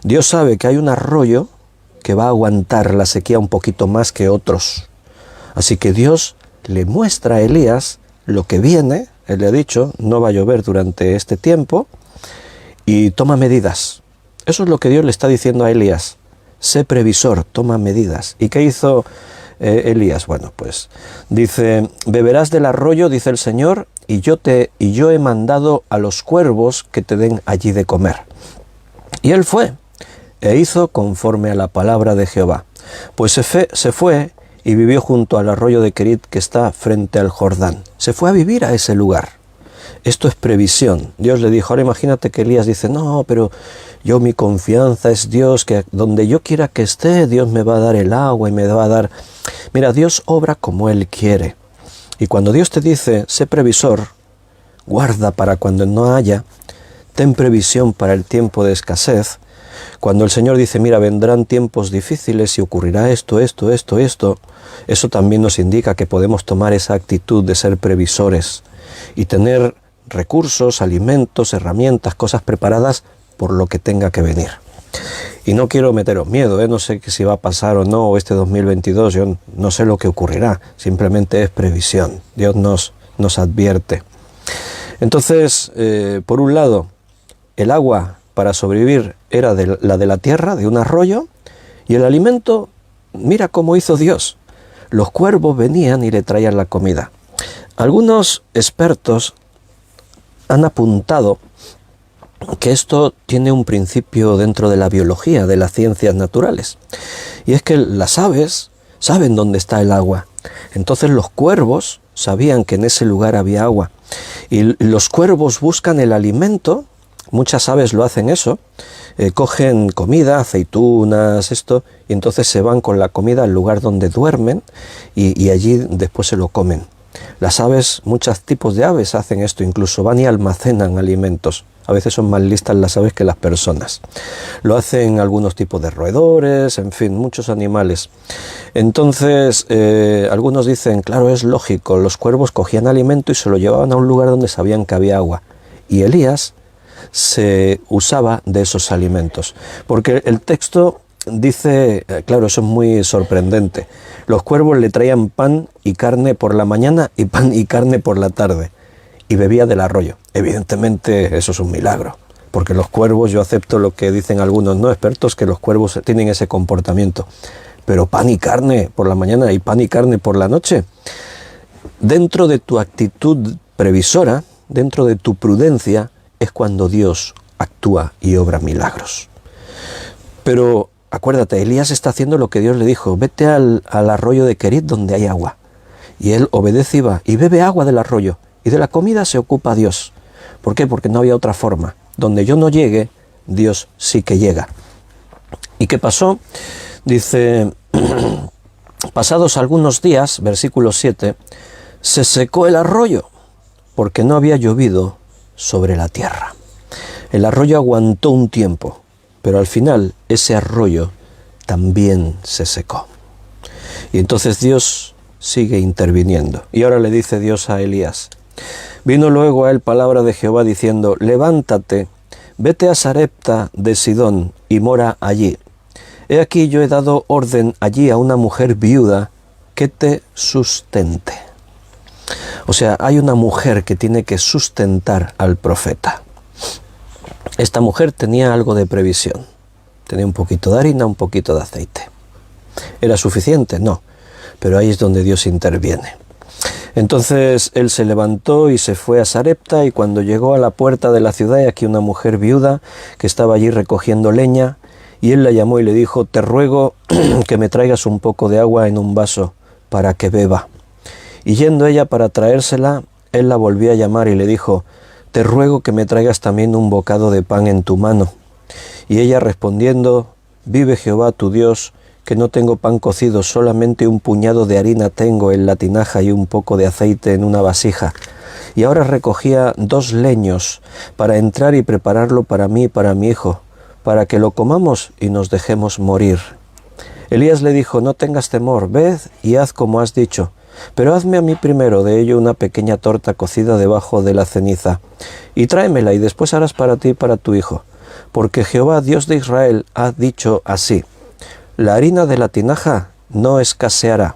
Dios sabe que hay un arroyo que va a aguantar la sequía un poquito más que otros. Así que Dios le muestra a Elías lo que viene. Él le ha dicho, no va a llover durante este tiempo, y toma medidas. Eso es lo que Dios le está diciendo a Elías. Sé previsor, toma medidas. ¿Y qué hizo Elías? Bueno, pues dice: beberás del arroyo, dice el Señor, y yo he mandado a los cuervos que te den allí de comer. Y él fue e hizo conforme a la palabra de Jehová. Pues se fue y vivió junto al arroyo de Querit que está frente al Jordán. Se fue a vivir a ese lugar. Esto es previsión. Dios le dijo, ahora imagínate que Elías dice, no, pero yo, mi confianza es Dios, que donde yo quiera que esté, Dios me va a dar el agua y me va a dar... Mira, Dios obra como Él quiere. Y cuando Dios te dice, sé previsor, guarda para cuando no haya, ten previsión para el tiempo de escasez. Cuando el Señor dice, mira, vendrán tiempos difíciles y ocurrirá esto, eso también nos indica que podemos tomar esa actitud de ser previsores y tener recursos, alimentos, herramientas, cosas preparadas por lo que tenga que venir. Y no quiero meteros miedo, no sé si va a pasar o no este 2022, yo no sé lo que ocurrirá, simplemente es previsión. Dios nos advierte. Entonces, por un lado, el agua para sobrevivir era la de la tierra, de un arroyo, y el alimento, mira cómo hizo Dios. Los cuervos venían y le traían la comida. Algunos expertos han apuntado que esto tiene un principio dentro de la biología, de las ciencias naturales. Y es que las aves saben dónde está el agua. Entonces los cuervos sabían que en ese lugar había agua. Y los cuervos buscan el alimento, muchas aves lo hacen eso, cogen comida, aceitunas, y entonces se van con la comida al lugar donde duermen y allí después se lo comen. Las aves, muchos tipos de aves hacen esto, incluso van y almacenan alimentos. A veces son más listas las aves que las personas. Lo hacen algunos tipos de roedores, en fin, muchos animales. Entonces, algunos dicen, claro, es lógico, los cuervos cogían alimento y se lo llevaban a un lugar donde sabían que había agua. Y Elías se usaba de esos alimentos. Porque el texto dice, claro, eso es muy sorprendente, los cuervos le traían pan y carne por la mañana y pan y carne por la tarde, y bebía del arroyo. Evidentemente eso es un milagro, porque los cuervos, yo acepto lo que dicen algunos no expertos, que los cuervos tienen ese comportamiento, pero pan y carne por la mañana y pan y carne por la noche. Dentro de tu actitud previsora, dentro de tu prudencia, es cuando Dios actúa y obra milagros. Pero acuérdate, Elías está haciendo lo que Dios le dijo, vete al arroyo de Querit donde hay agua. Y él obedece y va, y bebe agua del arroyo, y de la comida se ocupa Dios. ¿Por qué? Porque no había otra forma. Donde yo no llegue, Dios sí que llega. ¿Y qué pasó? Dice, pasados algunos días, versículo 7, se secó el arroyo, porque no había llovido sobre la tierra. El arroyo aguantó un tiempo, pero al final ese arroyo también se secó. Y entonces Dios sigue interviniendo. Y ahora le dice Dios a Elías, vino luego a él palabra de Jehová diciendo, levántate, vete a Sarepta de Sidón y mora allí. He aquí yo he dado orden allí a una mujer viuda que te sustente. O sea, hay una mujer que tiene que sustentar al profeta. Esta mujer tenía algo de previsión. Tenía un poquito de harina, un poquito de aceite. ¿Era suficiente? No. Pero ahí es donde Dios interviene. Entonces él se levantó y se fue a Sarepta, y cuando llegó a la puerta de la ciudad, y aquí una mujer viuda que estaba allí recogiendo leña, y él la llamó y le dijo: te ruego que me traigas un poco de agua en un vaso para que beba. Y yendo ella para traérsela, él la volvió a llamar y le dijo: te ruego que me traigas también un bocado de pan en tu mano. Y ella respondiendo: vive Jehová tu Dios, que no tengo pan cocido, solamente un puñado de harina tengo en la tinaja y un poco de aceite en una vasija. Y ahora recogía 2 leños para entrar y prepararlo para mí y para mi hijo, para que lo comamos y nos dejemos morir. Elías le dijo: no tengas temor, ved y haz como has dicho, pero hazme a mí primero de ello una pequeña torta cocida debajo de la ceniza, y tráemela, y después harás para ti y para tu hijo, porque Jehová, Dios de Israel, ha dicho así: la harina de la tinaja no escaseará,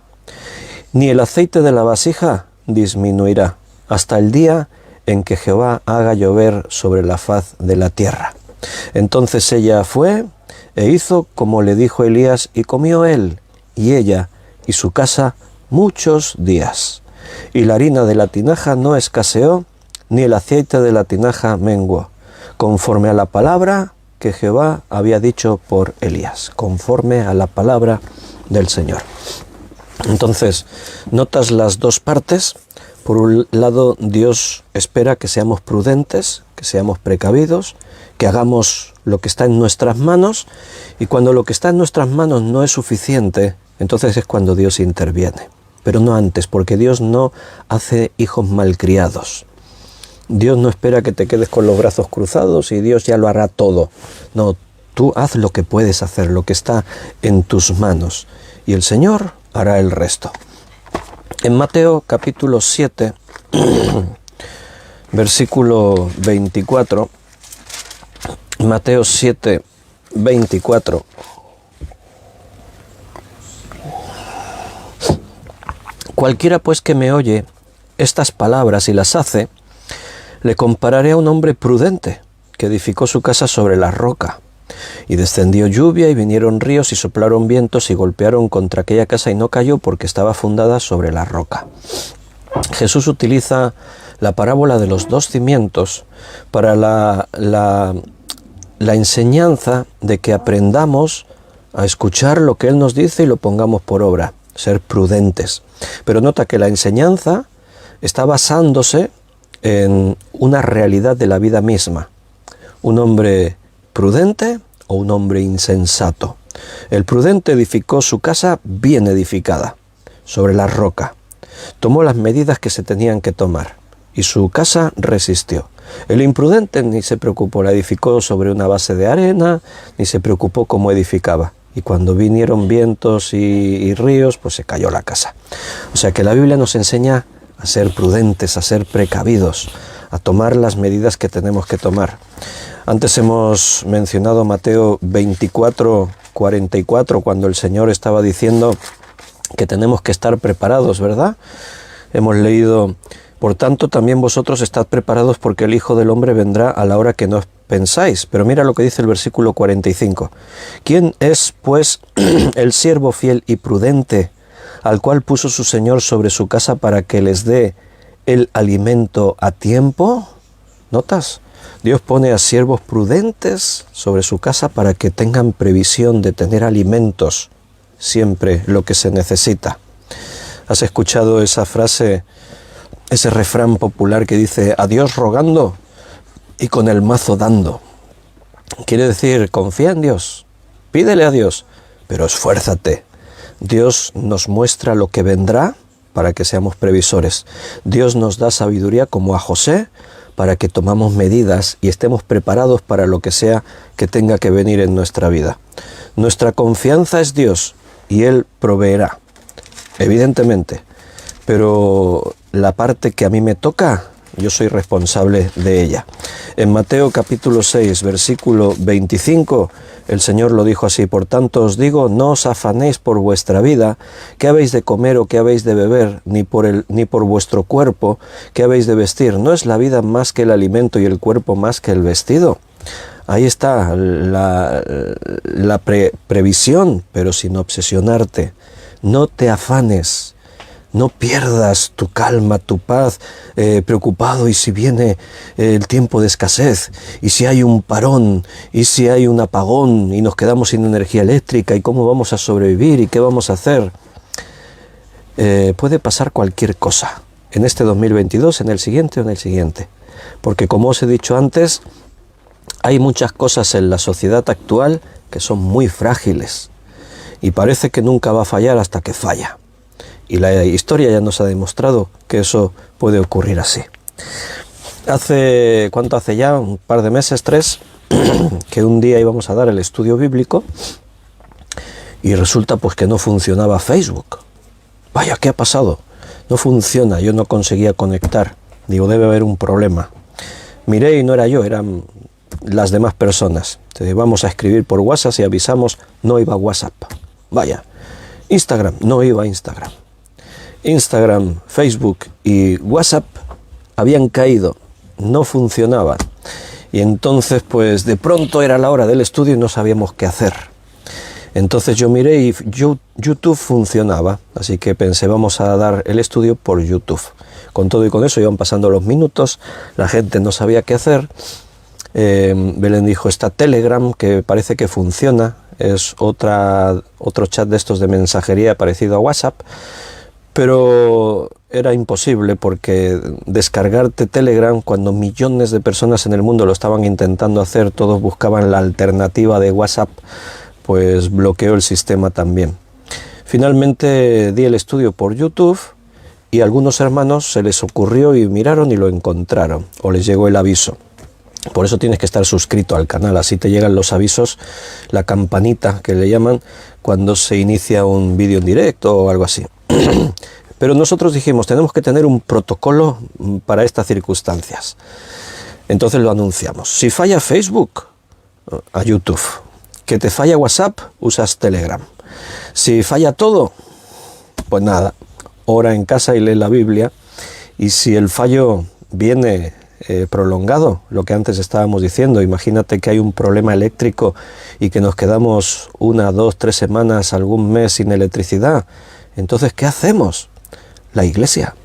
ni el aceite de la vasija disminuirá, hasta el día en que Jehová haga llover sobre la faz de la tierra. Entonces ella fue e hizo como le dijo Elías, y comió él y ella y su casa muchos días. Y la harina de la tinaja no escaseó, ni el aceite de la tinaja menguó, conforme a la palabra que Jehová había dicho por Elías, conforme a la palabra del Señor. Entonces, notas las dos partes. Por un lado, Dios espera que seamos prudentes, que seamos precavidos, que hagamos lo que está en nuestras manos, y cuando lo que está en nuestras manos no es suficiente, entonces es cuando Dios interviene. Pero no antes, porque Dios no hace hijos malcriados. Dios no espera que te quedes con los brazos cruzados y Dios ya lo hará todo. No, tú haz lo que puedes hacer, lo que está en tus manos, y el Señor hará el resto. En Mateo capítulo 7, versículo 24, Mateo 7, 24, cualquiera pues que me oye estas palabras y las hace, le compararé a un hombre prudente que edificó su casa sobre la roca. Y descendió lluvia, y vinieron ríos, y soplaron vientos, y golpearon contra aquella casa, y no cayó, porque estaba fundada sobre la roca. Jesús utiliza la parábola de los 2 cimientos para la enseñanza de que aprendamos a escuchar lo que Él nos dice y lo pongamos por obra, ser prudentes. Pero nota que la enseñanza está basándose en una realidad de la vida misma. Un hombre prudente o un hombre insensato. El prudente edificó su casa bien edificada, sobre la roca. Tomó las medidas que se tenían que tomar, y su casa resistió. El imprudente ni se preocupó, la edificó sobre una base de arena, ni se preocupó cómo edificaba. Y cuando vinieron vientos y ríos, pues se cayó la casa. O sea que la Biblia nos enseña a ser prudentes, a ser precavidos, a tomar las medidas que tenemos que tomar. Antes hemos mencionado Mateo 24, 44, cuando el Señor estaba diciendo que tenemos que estar preparados, ¿verdad? Hemos leído: por tanto, también vosotros estad preparados, porque el Hijo del Hombre vendrá a la hora que no pensáis. Pero mira lo que dice el versículo 45. ¿Quién es, pues, el siervo fiel y prudente, al cual puso su Señor sobre su casa para que les dé el alimento a tiempo? ¿Notas? Dios pone a siervos prudentes sobre su casa para que tengan previsión de tener alimentos, siempre lo que se necesita. ¿Has escuchado esa frase, ese refrán popular que dice: a Dios rogando y con el mazo dando? Quiere decir, confía en Dios, pídele a Dios, pero esfuérzate. Dios nos muestra lo que vendrá para que seamos previsores. Dios nos da sabiduría, como a José, para que tomamos medidas y estemos preparados para lo que sea que tenga que venir en nuestra vida. Nuestra confianza es Dios y Él proveerá, evidentemente. Pero la parte que a mí me toca, yo soy responsable de ella. En Mateo capítulo 6, versículo 25, el Señor lo dijo así: por tanto os digo, no os afanéis por vuestra vida, qué habéis de comer o qué habéis de beber, ni por vuestro cuerpo, qué habéis de vestir. ¿No es la vida más que el alimento y el cuerpo más que el vestido? Ahí está la previsión, pero sin obsesionarte. No te afanes. No pierdas tu calma, tu paz, preocupado, y si viene el tiempo de escasez, y si hay un parón, y si hay un apagón, y nos quedamos sin energía eléctrica, y cómo vamos a sobrevivir, y qué vamos a hacer. Puede pasar cualquier cosa, en este 2022, en el siguiente o en el siguiente. Porque como os he dicho antes, hay muchas cosas en la sociedad actual que son muy frágiles, y parece que nunca va a fallar hasta que falla. Y la historia ya nos ha demostrado que eso puede ocurrir así. ¿Cuánto hace ya? Un par de meses, 3, que un día íbamos a dar el estudio bíblico y resulta pues que no funcionaba Facebook. Vaya, ¿qué ha pasado? No funciona, yo no conseguía conectar. Digo, debe haber un problema. Miré y no era yo, eran las demás personas. Entonces, vamos a escribir por WhatsApp y avisamos, no iba WhatsApp. Vaya, Instagram, no iba Instagram. Instagram, Facebook y WhatsApp habían caído, no funcionaban. Y entonces, pues de pronto era la hora del estudio y no sabíamos qué hacer. Entonces yo miré y YouTube funcionaba, así que pensé, vamos a dar el estudio por YouTube. Con todo y con eso iban pasando los minutos, la gente no sabía qué hacer. Belén dijo, está Telegram, que parece que funciona, es otro chat de estos de mensajería parecido a WhatsApp. Pero era imposible porque descargarte Telegram, cuando millones de personas en el mundo lo estaban intentando hacer, todos buscaban la alternativa de WhatsApp, pues bloqueó el sistema también. Finalmente di el estudio por YouTube y a algunos hermanos se les ocurrió y miraron y lo encontraron, o les llegó el aviso. Por eso tienes que estar suscrito al canal, así te llegan los avisos, la campanita que le llaman, cuando se inicia un vídeo en directo o algo así. Pero nosotros dijimos, tenemos que tener un protocolo para estas circunstancias. Entonces lo anunciamos. Si falla Facebook, a YouTube. Que te falla WhatsApp, usas Telegram. Si falla todo, pues nada, ora en casa y lee la Biblia. Y si el fallo viene prolongado, lo que antes estábamos diciendo, imagínate que hay un problema eléctrico y que nos quedamos 1, 2, 3 semanas, algún mes sin electricidad. Entonces, ¿qué hacemos? La iglesia.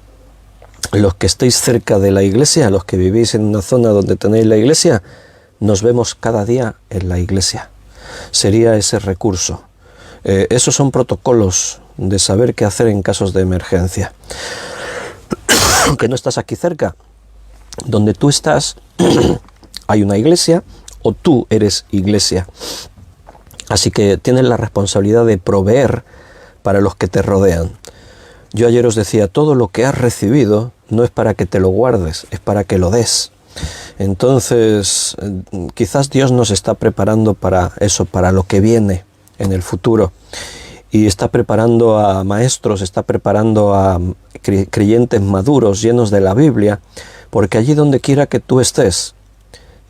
Los que estéis cerca de la iglesia, los que vivís en una zona donde tenéis la iglesia, nos vemos cada día en la iglesia. Sería ese recurso. Esos son protocolos de saber qué hacer en casos de emergencia. Aunque no estás aquí cerca, donde tú estás, hay una iglesia o tú eres iglesia. Así que tienes la responsabilidad de proveer para los que te rodean. Yo ayer os decía, todo lo que has recibido no es para que te lo guardes, es para que lo des. Entonces, quizás Dios nos está preparando para eso, para lo que viene en el futuro. Y está preparando a maestros, está preparando a creyentes maduros, llenos de la Biblia, porque allí donde quiera que tú estés,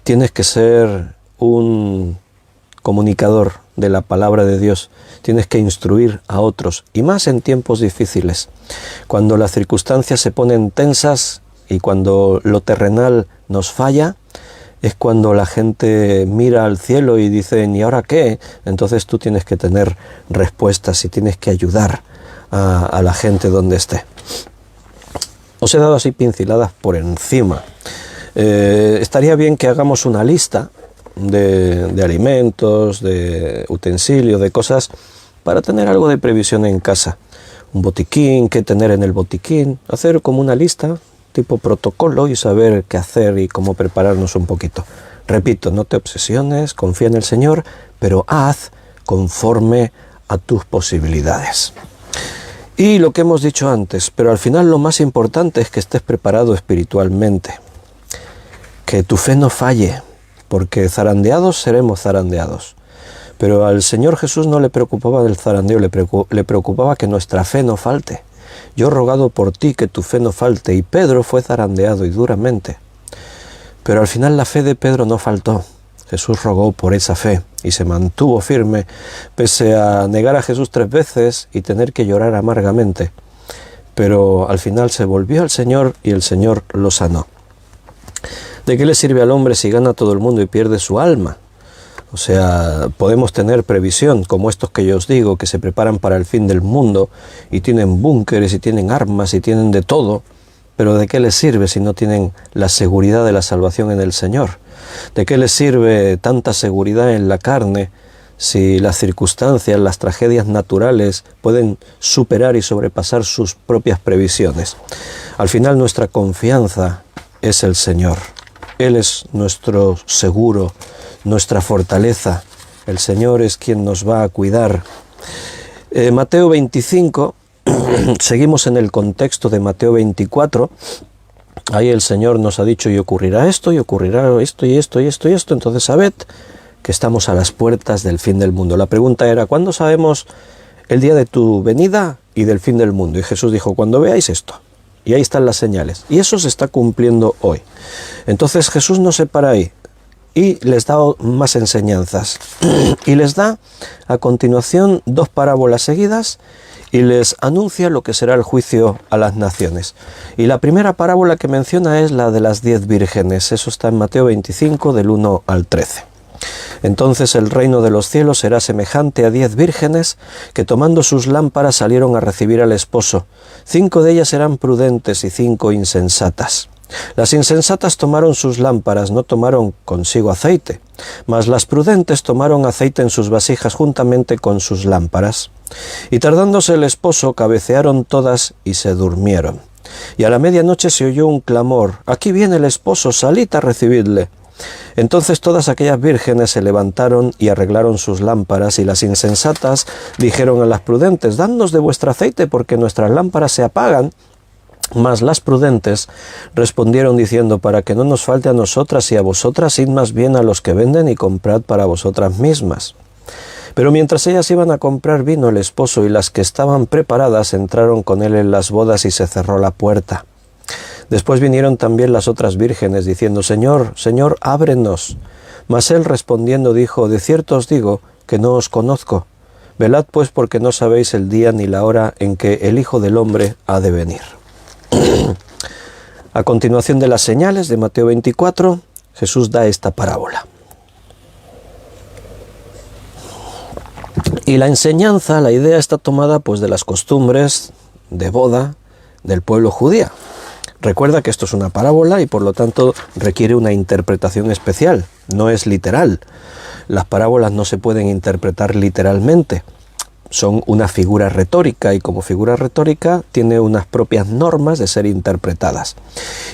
tienes que ser un comunicador de la palabra de Dios. Tienes que instruir a otros, y más en tiempos difíciles, cuando las circunstancias se ponen tensas y cuando lo terrenal nos falla, es cuando la gente mira al cielo y dice, ¿y ahora qué? Entonces tú tienes que tener respuestas y tienes que ayudar a la gente donde esté. Os he dado así pinceladas por encima. Estaría bien que hagamos una lista de alimentos, de utensilios, de cosas, para tener algo de previsión en casa. Un botiquín, qué tener en el botiquín, hacer como una lista, tipo protocolo, y saber qué hacer y cómo prepararnos un poquito. Repito, no te obsesiones, confía en el Señor, pero haz conforme a tus posibilidades. Y lo que hemos dicho antes, pero al final lo más importante es que estés preparado espiritualmente, que tu fe no falle, porque zarandeados seremos zarandeados. Pero al Señor Jesús no le preocupaba del zarandeo, le preocupaba que nuestra fe no falte. Yo he rogado por ti que tu fe no falte. Y Pedro fue zarandeado y duramente. Pero al final la fe de Pedro no faltó. Jesús rogó por esa fe y se mantuvo firme, pese a negar a Jesús 3 veces y tener que llorar amargamente. Pero al final se volvió al Señor y el Señor lo sanó. ¿De qué le sirve al hombre si gana todo el mundo y pierde su alma? O sea, podemos tener previsión, como estos que yo os digo, que se preparan para el fin del mundo y tienen búnkeres y tienen armas y tienen de todo, pero ¿de qué les sirve si no tienen la seguridad de la salvación en el Señor? ¿De qué les sirve tanta seguridad en la carne si las circunstancias, las tragedias naturales pueden superar y sobrepasar sus propias previsiones? Al final nuestra confianza es el Señor. Él es nuestro seguro, nuestra fortaleza. El Señor es quien nos va a cuidar. Mateo 25, seguimos en el contexto de Mateo 24. Ahí el Señor nos ha dicho, y ocurrirá esto, y ocurrirá esto, y esto, y esto, y esto. Entonces sabed que estamos a las puertas del fin del mundo. La pregunta era, ¿cuándo sabemos el día de tu venida y del fin del mundo? Y Jesús dijo, cuando veáis esto. Y ahí están las señales. Y eso se está cumpliendo hoy. Entonces Jesús no se para ahí y les da más enseñanzas. Y les da a continuación 2 parábolas seguidas y les anuncia lo que será el juicio a las naciones. Y la primera parábola que menciona es la de las 10 vírgenes. Eso está en Mateo 25, del 1 al 13. Entonces el reino de los cielos será semejante a 10 vírgenes que tomando sus lámparas salieron a recibir al esposo. 5 de ellas eran prudentes y 5 insensatas. Las insensatas tomaron sus lámparas, no tomaron consigo aceite, mas las prudentes tomaron aceite en sus vasijas juntamente con sus lámparas. Y tardándose el esposo, cabecearon todas y se durmieron. Y a la medianoche se oyó un clamor, «Aquí viene el esposo, salid a recibidle». Entonces todas aquellas vírgenes se levantaron y arreglaron sus lámparas, y las insensatas dijeron a las prudentes, «Dadnos de vuestro aceite, porque nuestras lámparas se apagan». Mas las prudentes respondieron diciendo, «Para que no nos falte a nosotras y a vosotras, id más bien a los que venden y comprad para vosotras mismas». Pero mientras ellas iban a comprar vino, el esposo y las que estaban preparadas entraron con él en las bodas y se cerró la puerta. Después vinieron también las otras vírgenes, diciendo, «Señor, Señor, ábrenos». Mas él respondiendo dijo, «De cierto os digo que no os conozco. Velad pues, porque no sabéis el día ni la hora en que el Hijo del Hombre ha de venir». A continuación de las señales de Mateo 24, Jesús da esta parábola. Y la enseñanza, la idea está tomada pues de las costumbres de boda del pueblo judío. Recuerda que esto es una parábola y por lo tanto requiere una interpretación especial, no es literal. Las parábolas no se pueden interpretar literalmente, son una figura retórica y como figura retórica tiene unas propias normas de ser interpretadas.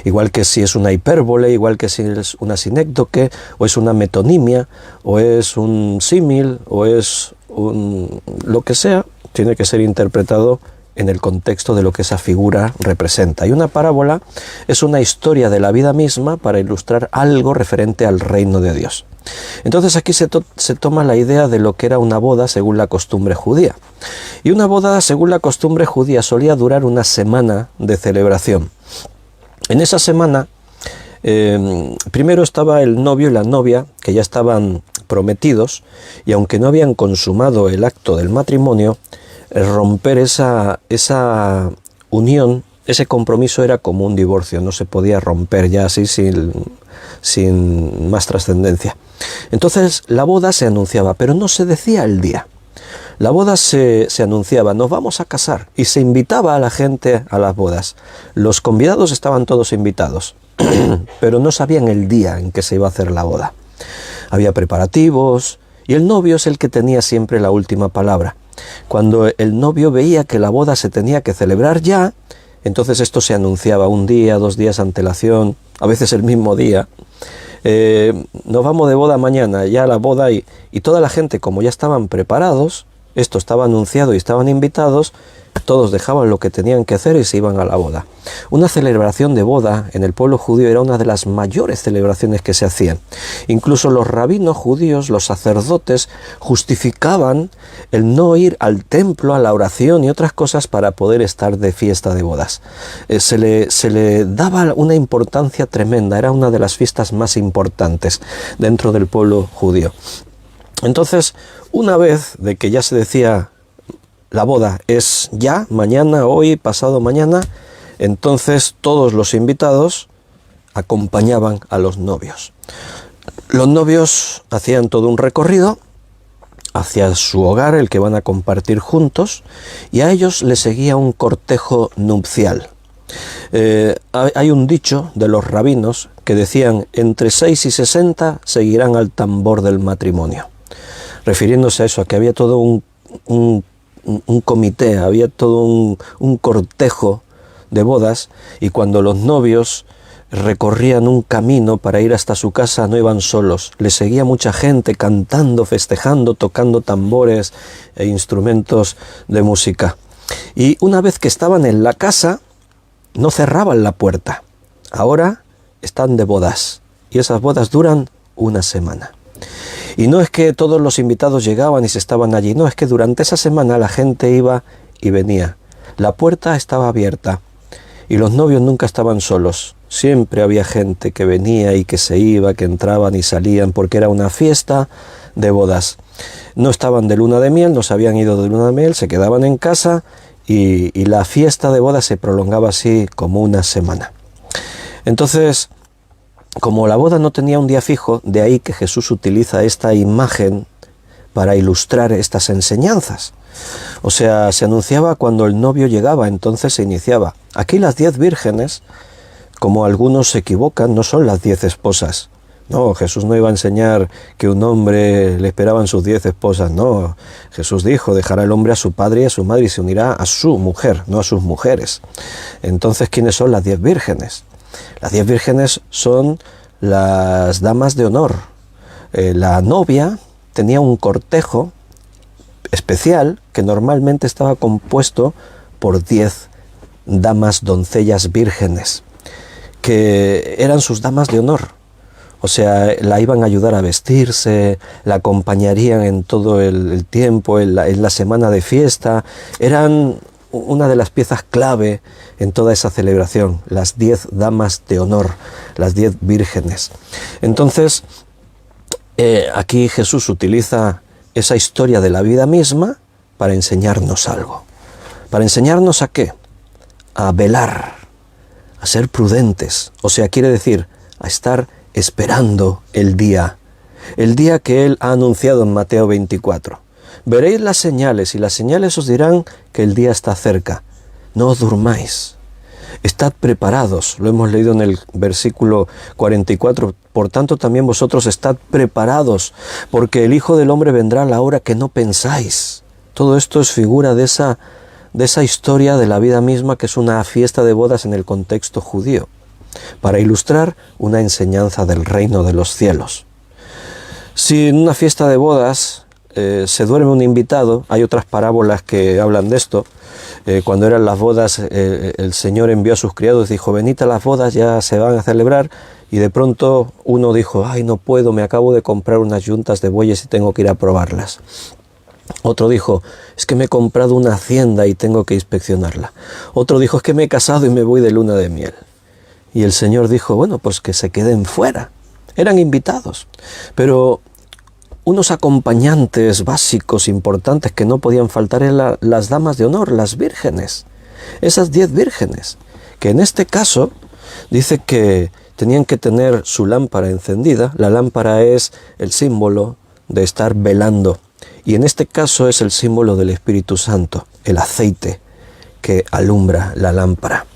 Igual que si es una hipérbole, igual que si es una sinécdoque, o es una metonimia, o es un símil, o es lo que sea, tiene que ser interpretado en el contexto de lo que esa figura representa. Y una parábola es una historia de la vida misma para ilustrar algo referente al reino de Dios. Entonces aquí se toma la idea de lo que era una boda según la costumbre judía. Y una boda según la costumbre judía solía durar una semana de celebración. En esa semana, primero estaba el novio y la novia, que ya estaban prometidos, y aunque no habían consumado el acto del matrimonio, romper esa unión, ese compromiso era como un divorcio, no se podía romper ya así sin más trascendencia. Entonces la boda se anunciaba, pero no se decía el día. La boda se anunciaba, nos vamos a casar, y se invitaba a la gente a las bodas. Los convidados estaban todos invitados, pero no sabían el día en que se iba a hacer la boda. Había preparativos, y el novio es el que tenía siempre la última palabra. Cuando el novio veía que la boda se tenía que celebrar ya, entonces esto se anunciaba 1 día, 2 días antelación, a veces el mismo día. Nos vamos de boda mañana, ya la boda, y toda la gente, como ya estaban preparados, esto estaba anunciado y estaban invitados, Todos dejaban lo que tenían que hacer y se iban a la boda. Una celebración de boda en el pueblo judío era una de las mayores celebraciones que se hacían. Incluso los rabinos judíos, los sacerdotes, justificaban el no ir al templo, a la oración y otras cosas para poder estar de fiesta de bodas. Se le daba una importancia tremenda, era una de las fiestas más importantes dentro del pueblo judío. Entonces, una vez de que ya se decía la boda es ya, mañana, hoy, pasado mañana, entonces todos los invitados acompañaban a los novios. Los novios hacían todo un recorrido hacia su hogar, el que van a compartir juntos, y a ellos les seguía un cortejo nupcial. Hay un dicho de los rabinos que decían: entre 6 y 60 seguirán al tambor del matrimonio, refiriéndose a eso, a que había todo un comité, había todo un cortejo de bodas, y cuando los novios recorrían un camino para ir hasta su casa no iban solos, les seguía mucha gente cantando, festejando, tocando tambores e instrumentos de música. Y una vez que estaban en la casa, no cerraban la puerta. Ahora están de bodas, y esas bodas duran una semana. Y no es que todos los invitados llegaban y se estaban allí, no, es que durante esa semana la gente iba y venía. La puerta estaba abierta y los novios nunca estaban solos. Siempre había gente que venía y que se iba, que entraban y salían, porque era una fiesta de bodas. No estaban de luna de miel, no se habían ido de luna de miel, se quedaban en casa y la fiesta de bodas se prolongaba así como una semana. Entonces, como la boda no tenía un día fijo, de ahí que Jesús utiliza esta imagen para ilustrar estas enseñanzas. O sea, se anunciaba cuando el novio llegaba, entonces se iniciaba. Aquí las 10 vírgenes, como algunos se equivocan, no son las 10 esposas. No, Jesús no iba a enseñar que un hombre le esperaban sus 10 esposas, no. Jesús dijo: dejará el hombre a su padre y a su madre y se unirá a su mujer, no a sus mujeres. Entonces, ¿quiénes son las 10 vírgenes? Las 10 vírgenes son las damas de honor. La novia tenía un cortejo especial que normalmente estaba compuesto por 10 damas, doncellas vírgenes, que eran sus damas de honor. O sea, la iban a ayudar a vestirse, la acompañarían en todo el tiempo, en la semana de fiesta. Eran una de las piezas clave en toda esa celebración, las 10 damas de honor, las 10 vírgenes. Entonces, aquí Jesús utiliza esa historia de la vida misma para enseñarnos algo. ¿Para enseñarnos a qué? A velar, a ser prudentes. O sea, quiere decir, a estar esperando el día que Él ha anunciado en Mateo 24. Veréis las señales, y las señales os dirán que el día está cerca. No os durmáis. Estad preparados. Lo hemos leído en el versículo 44. Por tanto, también vosotros estad preparados, porque el Hijo del Hombre vendrá a la hora que no pensáis. Todo esto es figura de esa historia de la vida misma, que es una fiesta de bodas en el contexto judío, para ilustrar una enseñanza del reino de los cielos. Si en una fiesta de bodas se duerme un invitado, hay otras parábolas que hablan de esto. Cuando eran las bodas, el Señor envió a sus criados y dijo: venid a las bodas, ya se van a celebrar. Y de pronto uno dijo: ay, no puedo, me acabo de comprar unas yuntas de bueyes y tengo que ir a probarlas. Otro dijo: es que me he comprado una hacienda y tengo que inspeccionarla. Otro dijo: es que me he casado y me voy de luna de miel. Y el Señor dijo: bueno, pues que se queden fuera. Eran invitados, pero unos acompañantes básicos, importantes, que no podían faltar eran las damas de honor, las vírgenes. Esas 10 vírgenes, que en este caso dice que tenían que tener su lámpara encendida. La lámpara es el símbolo de estar velando. Y en este caso es el símbolo del Espíritu Santo, el aceite que alumbra la lámpara.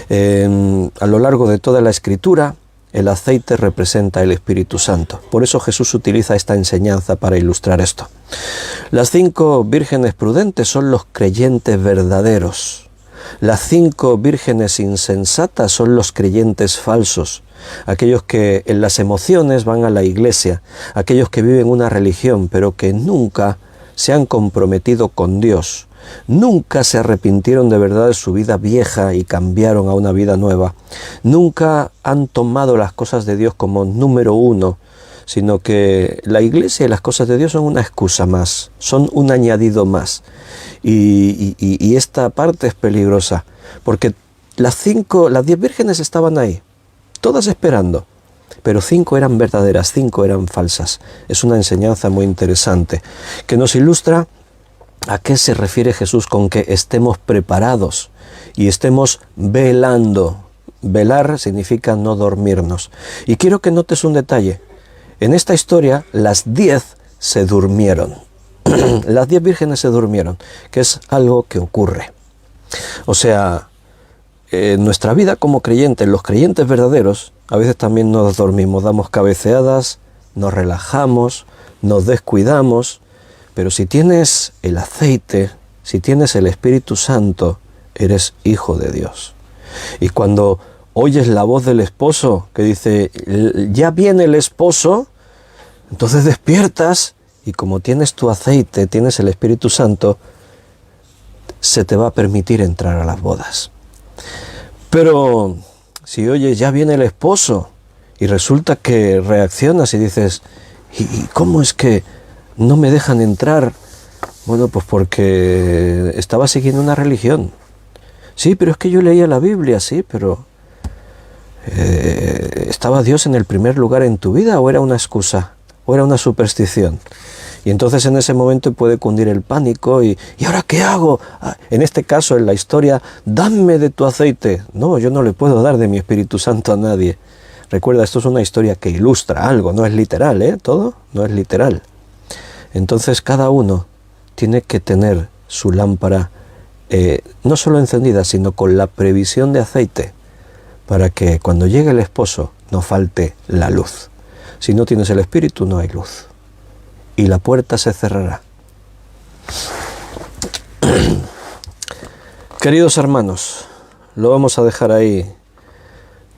A lo largo de toda la Escritura, el aceite representa el Espíritu Santo. Por eso Jesús utiliza esta enseñanza para ilustrar esto. Las 5 vírgenes prudentes son los creyentes verdaderos. Las 5 vírgenes insensatas son los creyentes falsos. Aquellos que en las emociones van a la iglesia. Aquellos que viven una religión, pero que nunca se han comprometido con Dios. Nunca se arrepintieron de verdad de su vida vieja y cambiaron a una vida nueva. Nunca han tomado las cosas de Dios como número uno, sino que la iglesia y las cosas de Dios son una excusa más, son un añadido más. Y esta parte es peligrosa, porque las 10 vírgenes estaban ahí, todas esperando, pero 5 eran verdaderas, 5 eran falsas. Es una enseñanza muy interesante, que nos ilustra a qué se refiere Jesús con que estemos preparados y estemos velando. Velar significa no dormirnos. Y quiero que notes un detalle. En esta historia, las 10 se durmieron. Las 10 vírgenes se durmieron, que es algo que ocurre. O sea, en nuestra vida como creyentes, los creyentes verdaderos, a veces también nos dormimos, damos cabeceadas, nos relajamos, nos descuidamos, pero si tienes el aceite, si tienes el Espíritu Santo, eres hijo de Dios. Y cuando oyes la voz del esposo que dice, ya viene el esposo, entonces despiertas y como tienes tu aceite, tienes el Espíritu Santo, se te va a permitir entrar a las bodas. Pero si oyes, ya viene el esposo, y resulta que reaccionas y dices, ¿y cómo es que no me dejan entrar? Bueno, pues porque estaba siguiendo una religión. Sí, pero es que yo leía la Biblia, sí, pero ¿estaba Dios en el primer lugar en tu vida o era una excusa? ¿O era una superstición? Y entonces en ese momento puede cundir el pánico y ¿ahora qué hago? En este caso, en la historia, dame de tu aceite. No, yo no le puedo dar de mi Espíritu Santo a nadie. Recuerda, esto es una historia que ilustra algo, no es literal, ¿eh? Todo no es literal. Entonces cada uno tiene que tener su lámpara no solo encendida, sino con la previsión de aceite, para que cuando llegue el esposo no falte la luz. Si no tienes el Espíritu, no hay luz. Y la puerta se cerrará. Queridos hermanos, lo vamos a dejar ahí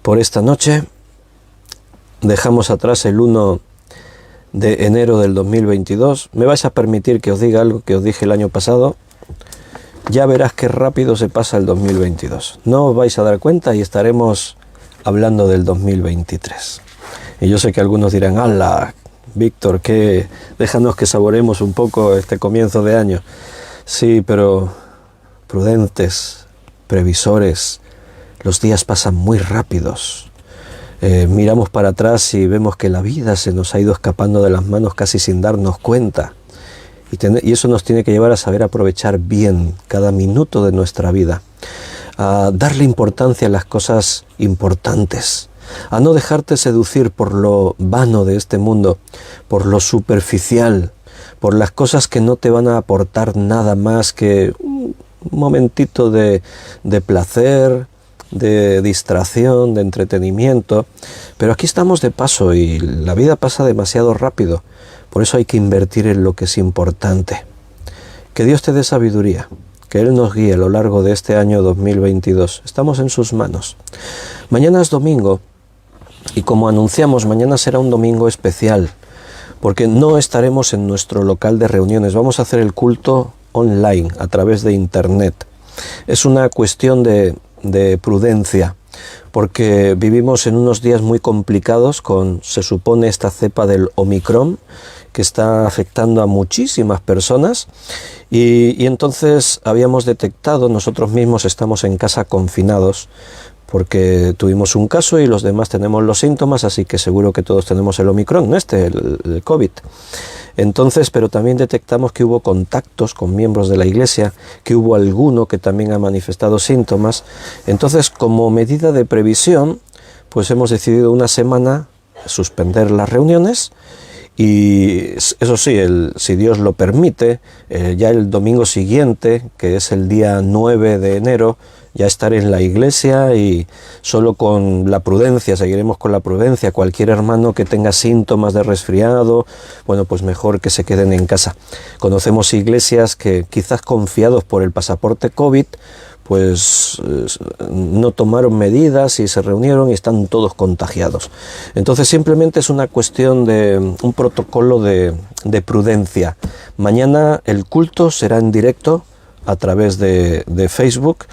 por esta noche. Dejamos atrás el 1 de enero del 2022. Me vais a permitir que os diga algo que os dije el año pasado. Ya verás qué rápido se pasa el 2022. No os vais a dar cuenta y estaremos hablando del 2023. Y yo sé que algunos dirán, ¡hala! Víctor, déjanos que saboremos un poco este comienzo de año. Sí, pero prudentes, previsores, los días pasan muy rápidos. Miramos para atrás y vemos que la vida se nos ha ido escapando de las manos casi sin darnos cuenta. Y eso nos tiene que llevar a saber aprovechar bien cada minuto de nuestra vida, a darle importancia a las cosas importantes, a no dejarte seducir por lo vano de este mundo, por lo superficial, por las cosas que no te van a aportar nada más que un momentito de placer, de distracción, de entretenimiento. Pero aquí estamos de paso y la vida pasa demasiado rápido, por eso hay que invertir en lo que es importante. Que Dios te dé sabiduría, que Él nos guíe a lo largo de este año 2022. Estamos en sus manos. Mañana es domingo. Y como anunciamos, mañana será un domingo especial, porque no estaremos en nuestro local de reuniones, vamos a hacer el culto online, a través de internet. Es una cuestión de prudencia, porque vivimos en unos días muy complicados con, se supone, esta cepa del Omicron, que está afectando a muchísimas personas, y entonces habíamos detectado, nosotros mismos estamos en casa confinados, porque tuvimos un caso y los demás tenemos los síntomas, así que seguro que todos tenemos el Omicron, ¿no? El COVID. Entonces, pero también detectamos que hubo contactos con miembros de la iglesia, que hubo alguno que también ha manifestado síntomas. Entonces, como medida de previsión, pues hemos decidido una semana suspender las reuniones. Y eso sí, si Dios lo permite, ya el domingo siguiente, que es el día 9 de enero, ya estaré en la iglesia y solo con la prudencia, seguiremos con la prudencia. Cualquier hermano que tenga síntomas de resfriado, bueno, pues mejor que se queden en casa. Conocemos iglesias que quizás confiados por el pasaporte COVID, pues no tomaron medidas y se reunieron y están todos contagiados. Entonces simplemente es una cuestión de un protocolo de prudencia. Mañana el culto será en directo a través de Facebook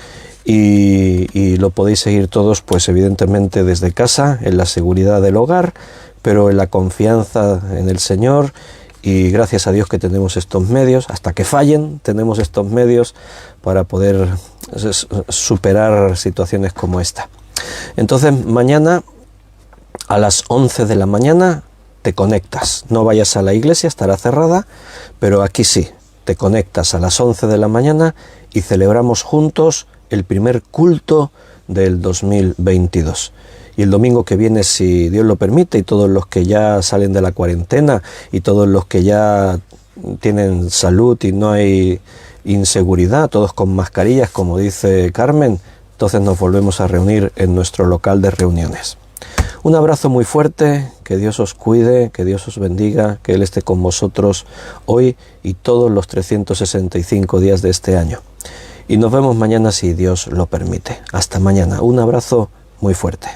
y lo podéis seguir todos, pues evidentemente desde casa, en la seguridad del hogar, pero en la confianza en el Señor, y gracias a Dios que tenemos estos medios, hasta que fallen, tenemos estos medios para poder superar situaciones como esta. Entonces, mañana a las 11 de la mañana te conectas, no vayas a la iglesia, estará cerrada, pero aquí sí, te conectas a las 11 de la mañana y celebramos juntos el primer culto del 2022. Y el domingo que viene, si Dios lo permite, y todos los que ya salen de la cuarentena y todos los que ya tienen salud y no hay inseguridad, todos con mascarillas, como dice Carmen, entonces nos volvemos a reunir en nuestro local de reuniones. Un abrazo muy fuerte, que Dios os cuide, que Dios os bendiga, que Él esté con vosotros hoy y todos los 365 días de este año. Y nos vemos mañana si Dios lo permite. Hasta mañana. Un abrazo muy fuerte.